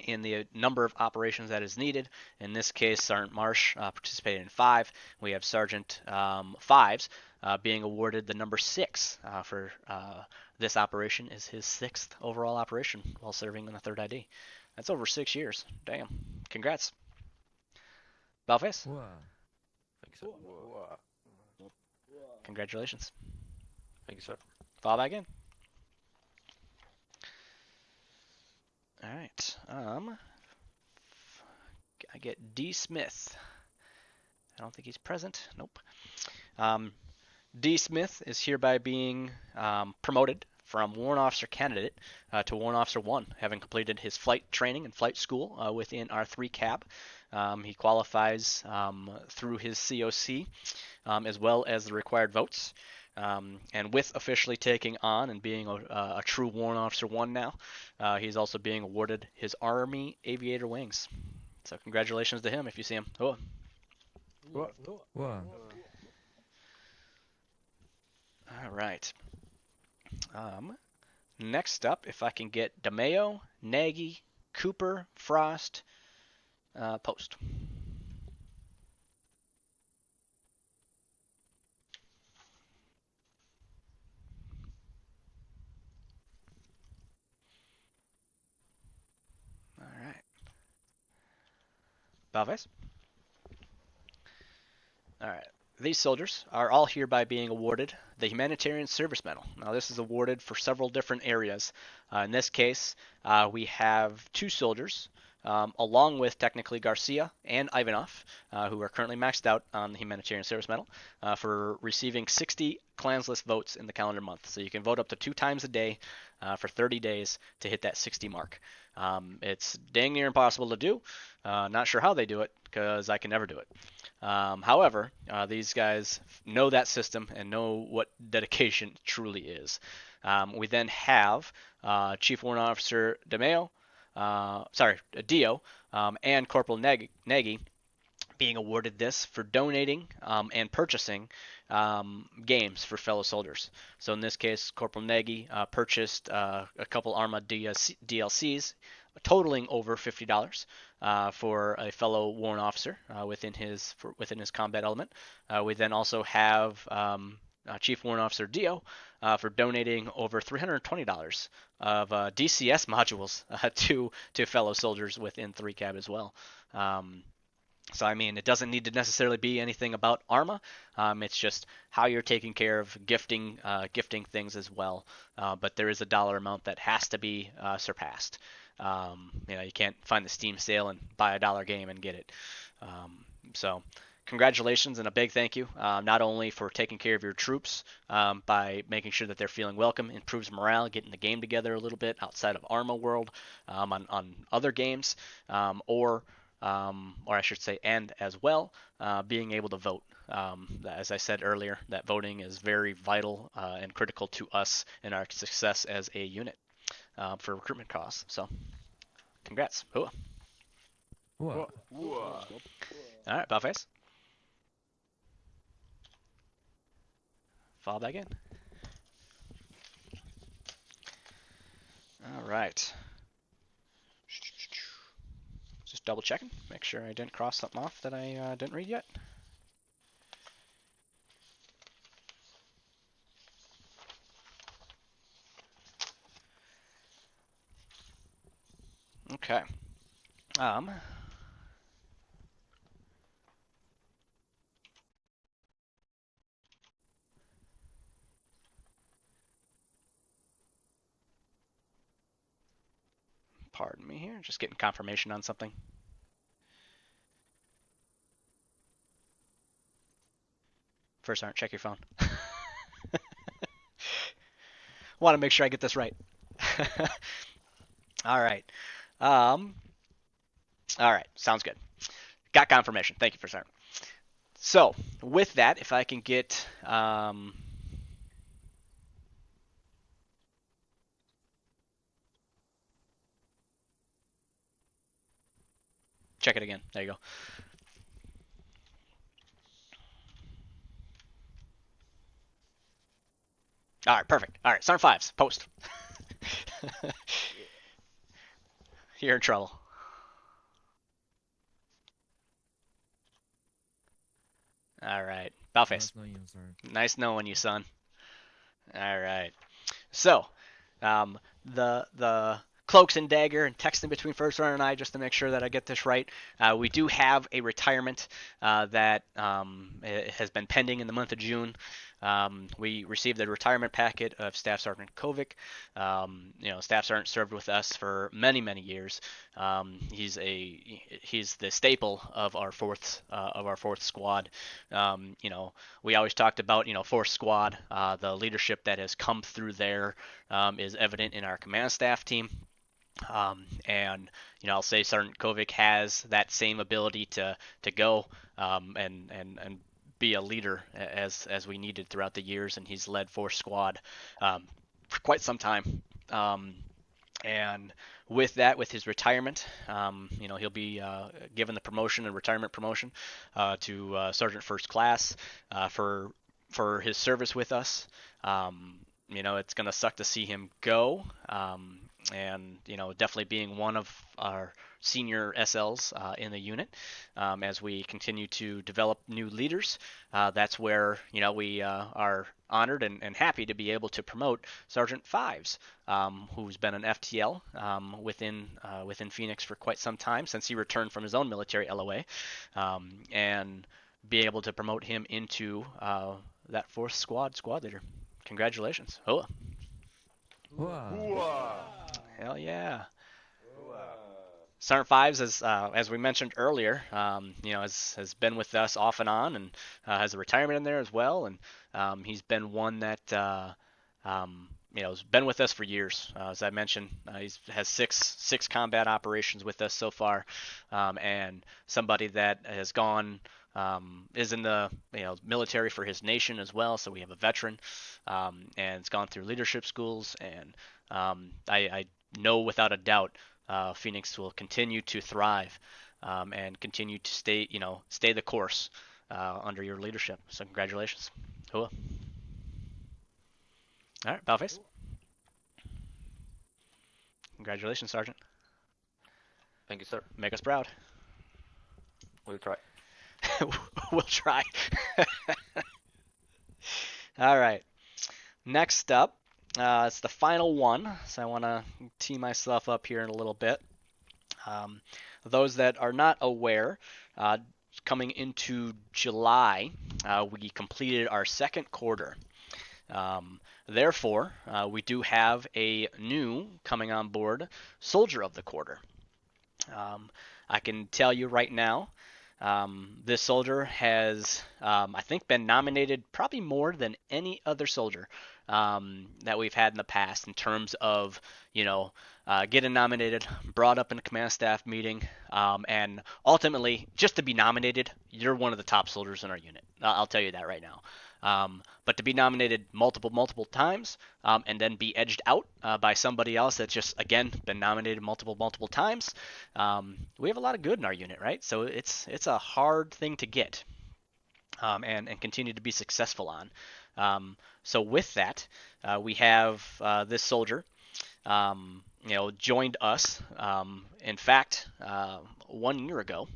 in the number of operations that is needed. In this case, Sergeant Marsh participated in 5. We have Sergeant Fives being awarded the number 6 for this operation is his 6th overall operation while serving in the 3rd ID. That's over 6 years. Damn. Congrats. Balface. Whoa. Thank you, sir. Congratulations. Thank you, sir. Fall back in. All right. I get D Smith. I don't think he's present. Nope. D Smith is hereby being promoted from Warrant Officer Candidate to Warrant Officer 1, having completed his flight training and flight school within our 3 Cab. He qualifies through his COC as well as the required votes. And with officially taking on and being a true Warrant Officer 1 now, he's also being awarded his Army Aviator Wings. So congratulations to him if you see him. Oh. Whoa. All right. Next up, if I can get DeMeo, Nagy, Cooper, Frost, post. All right. Balves? All right. These soldiers are all hereby being awarded the Humanitarian Service Medal. Now, this is awarded for several different areas. In this case, we have 2 soldiers, along with technically Garcia and Ivanov, who are currently maxed out on the Humanitarian Service Medal, for receiving 60 clansless votes in the calendar month. So you can vote up to 2 times a day for 30 days to hit that 60 mark. It's dang near impossible to do. Not sure how they do it, because I can never do it. However, these guys know that system and know what dedication truly is. We then have Chief Warrant Officer Dio, and Corporal Nagy being awarded this for donating and purchasing games for fellow soldiers. So in this case, Corporal Nagy purchased a couple Arma DLCs totaling over $50 for a fellow warrant officer within his combat element. We then also have Chief Warrant Officer Dio for donating over $320 of DCS modules to fellow soldiers within 3CAB as well. So I mean, it doesn't need to necessarily be anything about Arma. It's just how you're taking care of gifting things as well. But there is a dollar amount that has to be surpassed. You can't find the Steam sale and buy a $1 game and get it. So congratulations and a big thank you, not only for taking care of your troops by making sure that they're feeling welcome, improves morale, getting the game together a little bit outside of Arma World on other games, or I should say, and as well, being able to vote. As I said earlier, that voting is very vital and critical to us in our success as a unit for recruitment costs. So, congrats. Hooah. Whoa. All right, Balface. Fall back in. All right. Just double checking, make sure I didn't cross something off that I didn't read yet. Okay. Pardon me here, just getting confirmation on something. First, Sergeant, check your phone. Want to make sure I get this right. All right. All right, sounds good. Got confirmation. Thank you, First Sergeant. So, with that, if I can get check it again. There you go. All right, perfect. All right, Sergeant Fives, post. You're in trouble. All right, Balface. Nice knowing you, sir. Nice knowing you, son. All right. So, the cloaks and dagger and texting between First Runner and I just to make sure that I get this right. We do have a retirement that has been pending in the month of June. We received a retirement packet of Staff Sergeant Kovic. Staff Sergeant served with us for many, many years. He's the staple of our fourth squad. We always talked about fourth squad. The leadership that has come through there is evident in our command staff team. I'll say Sergeant Kovic has that same ability to go and be a leader as we needed throughout the years, and he's led fourth squad for quite some time. And with that, with his retirement, he'll be given the promotion and retirement promotion to Sergeant First Class for his service with us. it's going to suck to see him go. And definitely being one of our senior SLs in the unit, as we continue to develop new leaders. That's where we are honored and happy to be able to promote Sergeant Fives, who's been an FTL within Phoenix for quite some time since he returned from his own military LOA, and be able to promote him into that fourth squad leader. Congratulations. Oh, Wow. hell yeah. Sergeant Fives, as we mentioned earlier, has been with us off and on, and has a retirement in there as well. And he's been one that has been with us for years. As I mentioned, he has six combat operations with us so far, and somebody that has gone. Is in the military for his nation as well, so we have a veteran, and has gone through leadership schools, and I know without a doubt Phoenix will continue to thrive, and continue to stay the course under your leadership. So congratulations. Cool. All right, Paleface. Congratulations, Sergeant. Thank you, sir. Make us proud. We'll try. We'll try. All right. Next up, it's the final one, so I want to tee myself up here in a little bit. Those that are not aware, coming into July, we completed our second quarter. Therefore, we do have a new coming on board Soldier of the Quarter. I can tell you right now, this soldier has, I think, been nominated probably more than any other soldier that we've had in the past in terms of, getting nominated, brought up in a command staff meeting, and ultimately, just to be nominated, you're one of the top soldiers in our unit. I'll tell you that right now. But to be nominated multiple times, and then be edged out by somebody else that's just, again, been nominated multiple times, we have a lot of good in our unit, right? So it's a hard thing to get, and continue to be successful on. So with that, we have this soldier, joined us, in fact, 1 year ago.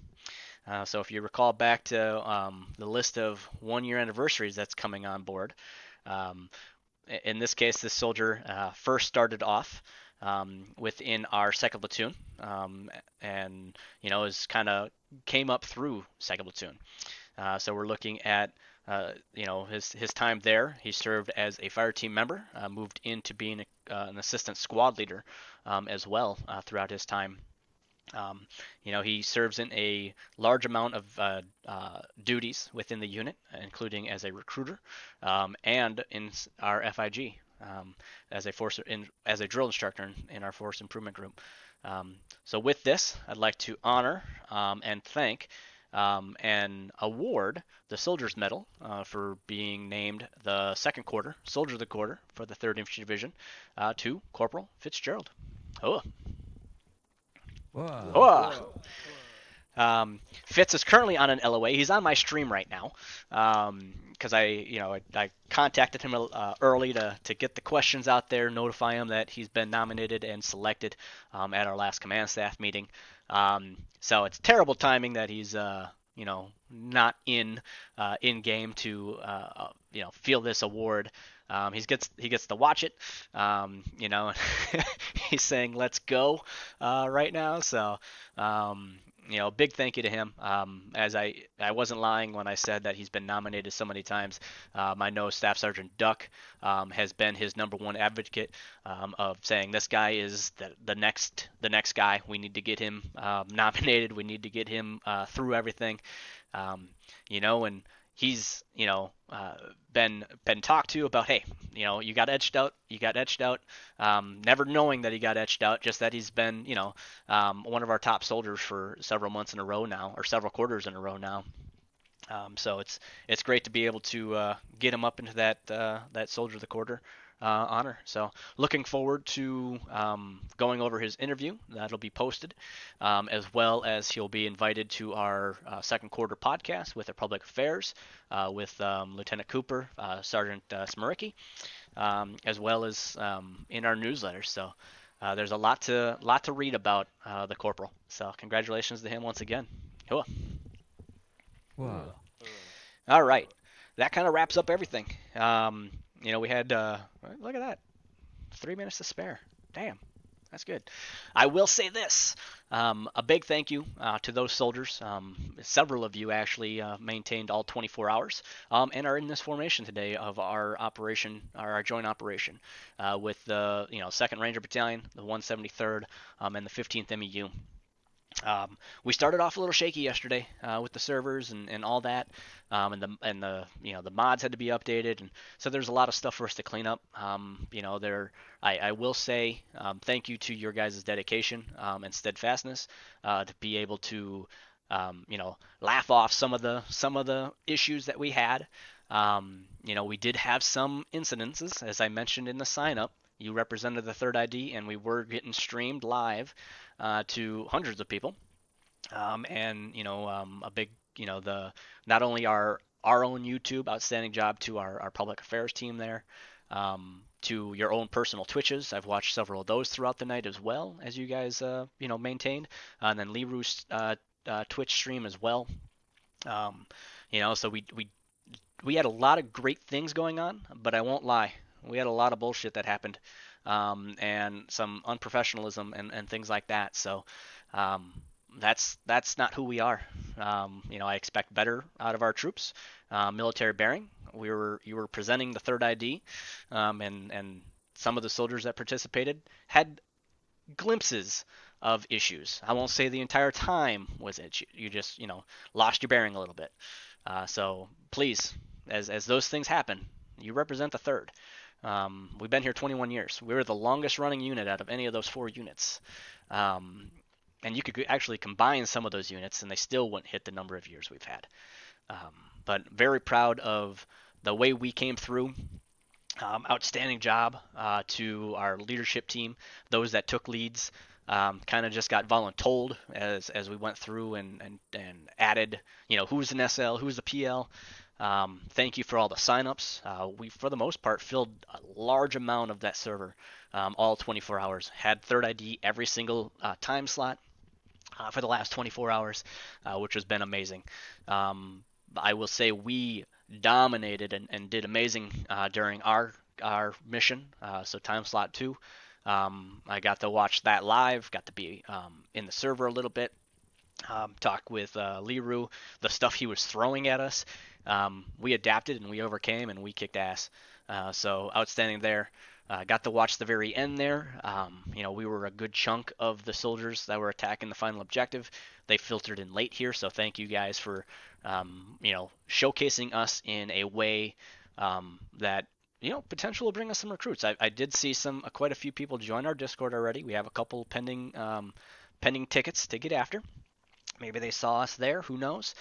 So if you recall back to the list of 1 year anniversaries that's coming on board, in this case, this soldier first started off within our second platoon, and is kind of came up through second platoon. So we're looking at his time there. He served as a fire team member, moved into being an assistant squad leader as well throughout his time. He serves in a large amount of duties within the unit, including as a recruiter, and in our FIG, as a drill instructor in our force improvement group. So with this, I'd like to honor and thank and award the Soldier's Medal for being named the second quarter Soldier of the Quarter for the 3rd Infantry Division to Corporal Fitzgerald. Oh. Wow. Oh. Fitz is currently on an LOA. He's on my stream right now, because I contacted him early to get the questions out there, notify him that he's been nominated and selected at our last command staff meeting. So it's terrible timing that he's not in game to feel this award. He gets to watch it. He's saying let's go right now. So big thank you to him. As I wasn't lying when I said that he's been nominated so many times. I know Staff Sergeant Duck has been his number one advocate of saying this guy is the next guy. We need to get him nominated. We need to get him through everything. And he's been talked to about, hey, you got etched out, never knowing that he got etched out, just that he's been one of our top soldiers for several months in a row now, or several quarters in a row now. So it's great to be able to get him up into that Soldier of the Quarter honor. So looking forward to going over his interview. That'll be posted, as well as he'll be invited to our second quarter podcast with the Public Affairs with Lieutenant Cooper, Sergeant Smaricki. as well as in our newsletter. So there's a lot to read about the corporal. So congratulations to him once again. Cool. Wow. All right, that kind of wraps up everything. We had look at that, 3 minutes to spare. Damn. That's good. I will say this. A big thank you to those soldiers. Several of you actually maintained all 24 hours and are in this formation today of our operation, our joint operation, with the 2nd Ranger Battalion, the 173rd, and the 15th MEU. We started off a little shaky yesterday with the servers and all that, and the mods had to be updated, and so there's a lot of stuff for us to clean up. I will say thank you to your guys' dedication and steadfastness to be able to laugh off some of the issues that we had. We did have some incidences, as I mentioned in the sign up. You represented the third ID, and we were getting streamed live to hundreds of people, a big, the not only our own YouTube, outstanding job to our public affairs team there, to your own personal Twitches. I've watched several of those throughout the night as well, as you guys maintained, and then Leroux's Twitch stream as well. So we had a lot of great things going on, but I won't lie, we had a lot of bullshit that happened, and some unprofessionalism and things like that. So that's not who we are. I expect better out of our troops. Military bearing. You were presenting the third ID, and some of the soldiers that participated had glimpses of issues. I won't say the entire time was it. You just lost your bearing a little bit. So please, as those things happen, you represent the third. We've been here 21 years. We were the longest running unit out of any of those 4 units. And you could actually combine some of those units and they still wouldn't hit the number of years we've had. But very proud of the way we came through. Outstanding job to our leadership team, those that took leads. Kind of just got voluntold as we went through and added, who's an SL, who's the PL. Thank you for all the signups. We, for the most part, filled a large amount of that server, all 24 hours. Had third ID every single time slot for the last 24 hours, which has been amazing. I will say we dominated and did amazing during our mission, so time slot 2. I got to watch that live, got to be in the server a little bit, talk with Leroux, the stuff he was throwing at us. We adapted and we overcame and we kicked ass. So outstanding there. Got to watch the very end there. We were a good chunk of the soldiers that were attacking the final objective. They filtered in late here, so thank you guys for showcasing us in a way that potential will bring us some recruits. I did see quite a few people join our Discord already. We have a couple pending tickets to get after. Maybe they saw us there. Who knows?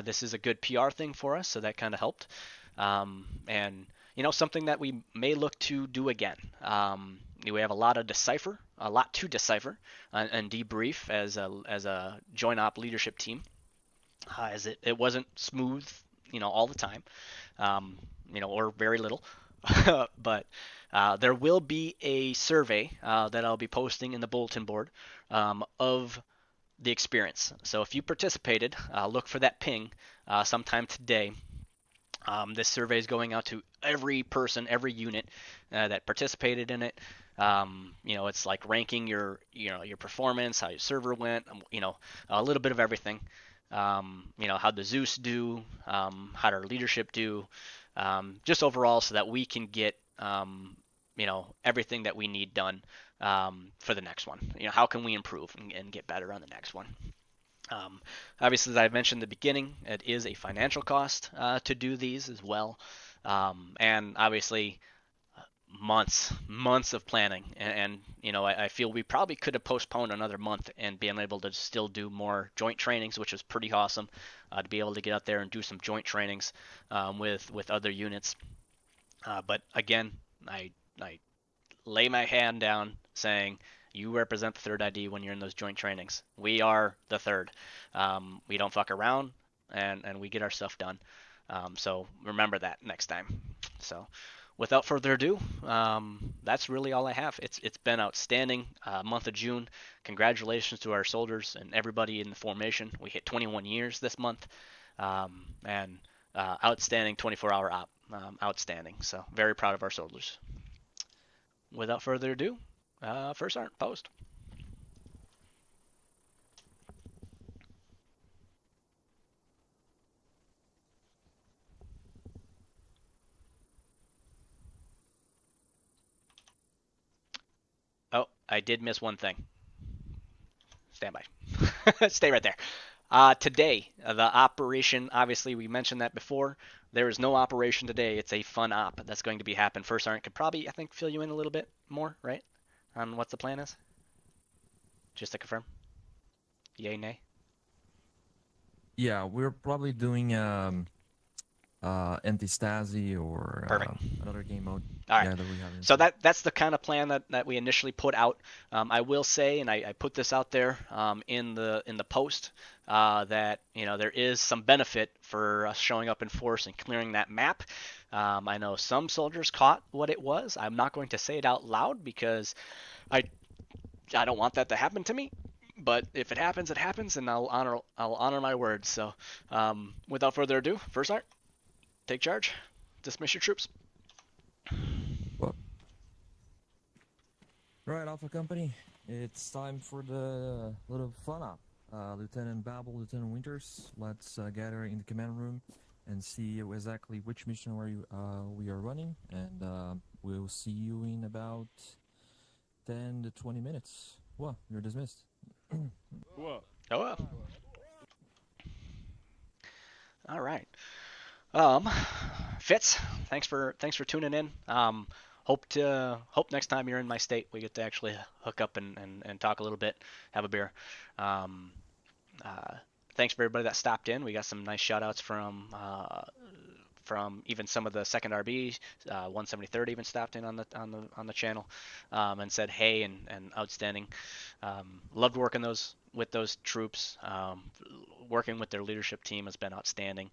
This is a good PR thing for us, so that kind of helped. And something that we may look to do again. We have a lot to decipher and debrief as a joint op leadership team. As it wasn't smooth, all the time, or very little. But there will be a survey that I'll be posting in the bulletin board of the experience. So if you participated, look for that ping sometime today. This survey is going out to every person, every unit that participated in it. It's like ranking your performance, how your server went, a little bit of everything. How'd the Zeus do? How'd our leadership do? Just overall, so that we can get everything that we need done for the next one. How can we improve and get better on the next one? Obviously, as I mentioned in the beginning, it is a financial cost to do these as well, and obviously months of planning, and I feel we probably could have postponed another month and been able to still do more joint trainings, which was pretty awesome to be able to get out there and do some joint trainings with other units. But again, I lay my hand down saying, you represent the third ID when you're in those joint trainings. We are the third. We don't fuck around, and we get our stuff done. So remember that next time. So without further ado, that's really all I have. It's been outstanding month of June. Congratulations to our soldiers and everybody in the formation. We hit 21 years this month, and outstanding 24-hour op. Outstanding. So very proud of our soldiers. Without further ado, first sergeant post. Oh, I did miss one thing. Stand by. Stay right there. Today, the operation, obviously we mentioned that before. There is no operation today. It's a fun op that's going to be happening. First Sergeant could probably, I think, fill you in a little bit more, right? On what the plan is? Just to confirm. Yay, nay? Yeah, we're probably doing anti-Stasi or Perfect. another game mode. All right. Yeah, that we haven't. So that's the kind of plan that we initially put out. I will say, and I put this out there in the post, that there is some benefit for us showing up in force and clearing that map. I know some soldiers caught what it was. I'm not going to say it out loud because I don't want that to happen to me. But if it happens, it happens, and I'll honor my words. So without further ado, First Art, take charge. Dismiss your troops. Well, right, Alpha Company. It's time for the little fun up. Lieutenant Babel, Lieutenant Winters, let's gather in the command room and see exactly which mission we are running, and we'll see you in about 10 to 20 minutes. Well, you're dismissed. Whoa. Oh well. All right. Fitz, thanks for tuning in. Hope next time you're in my state we get to actually hook up and talk a little bit, have a beer. Um, Thanks for everybody that stopped in. We got some nice shout outs from even some of the second RBs. 173rd even stopped in on the channel and said hey and outstanding. Loved working with those troops. Working with their leadership team has been outstanding.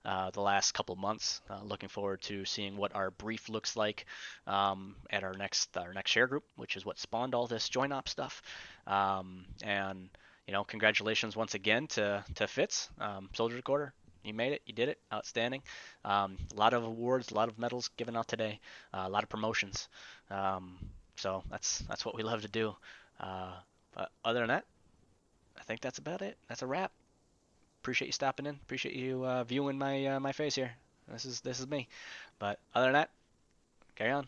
The last couple months. Looking forward to seeing what our brief looks like at our next share group, which is what spawned all this joint op stuff. And congratulations once again to Fitz, Soldier Quarter. You made it. You did it. Outstanding. A lot of awards, a lot of medals given out today, a lot of promotions. So that's what we love to do. But other than that, I think that's about it. That's a wrap. Appreciate you stopping in. Appreciate you viewing my face here. This is me. But other than that, carry on.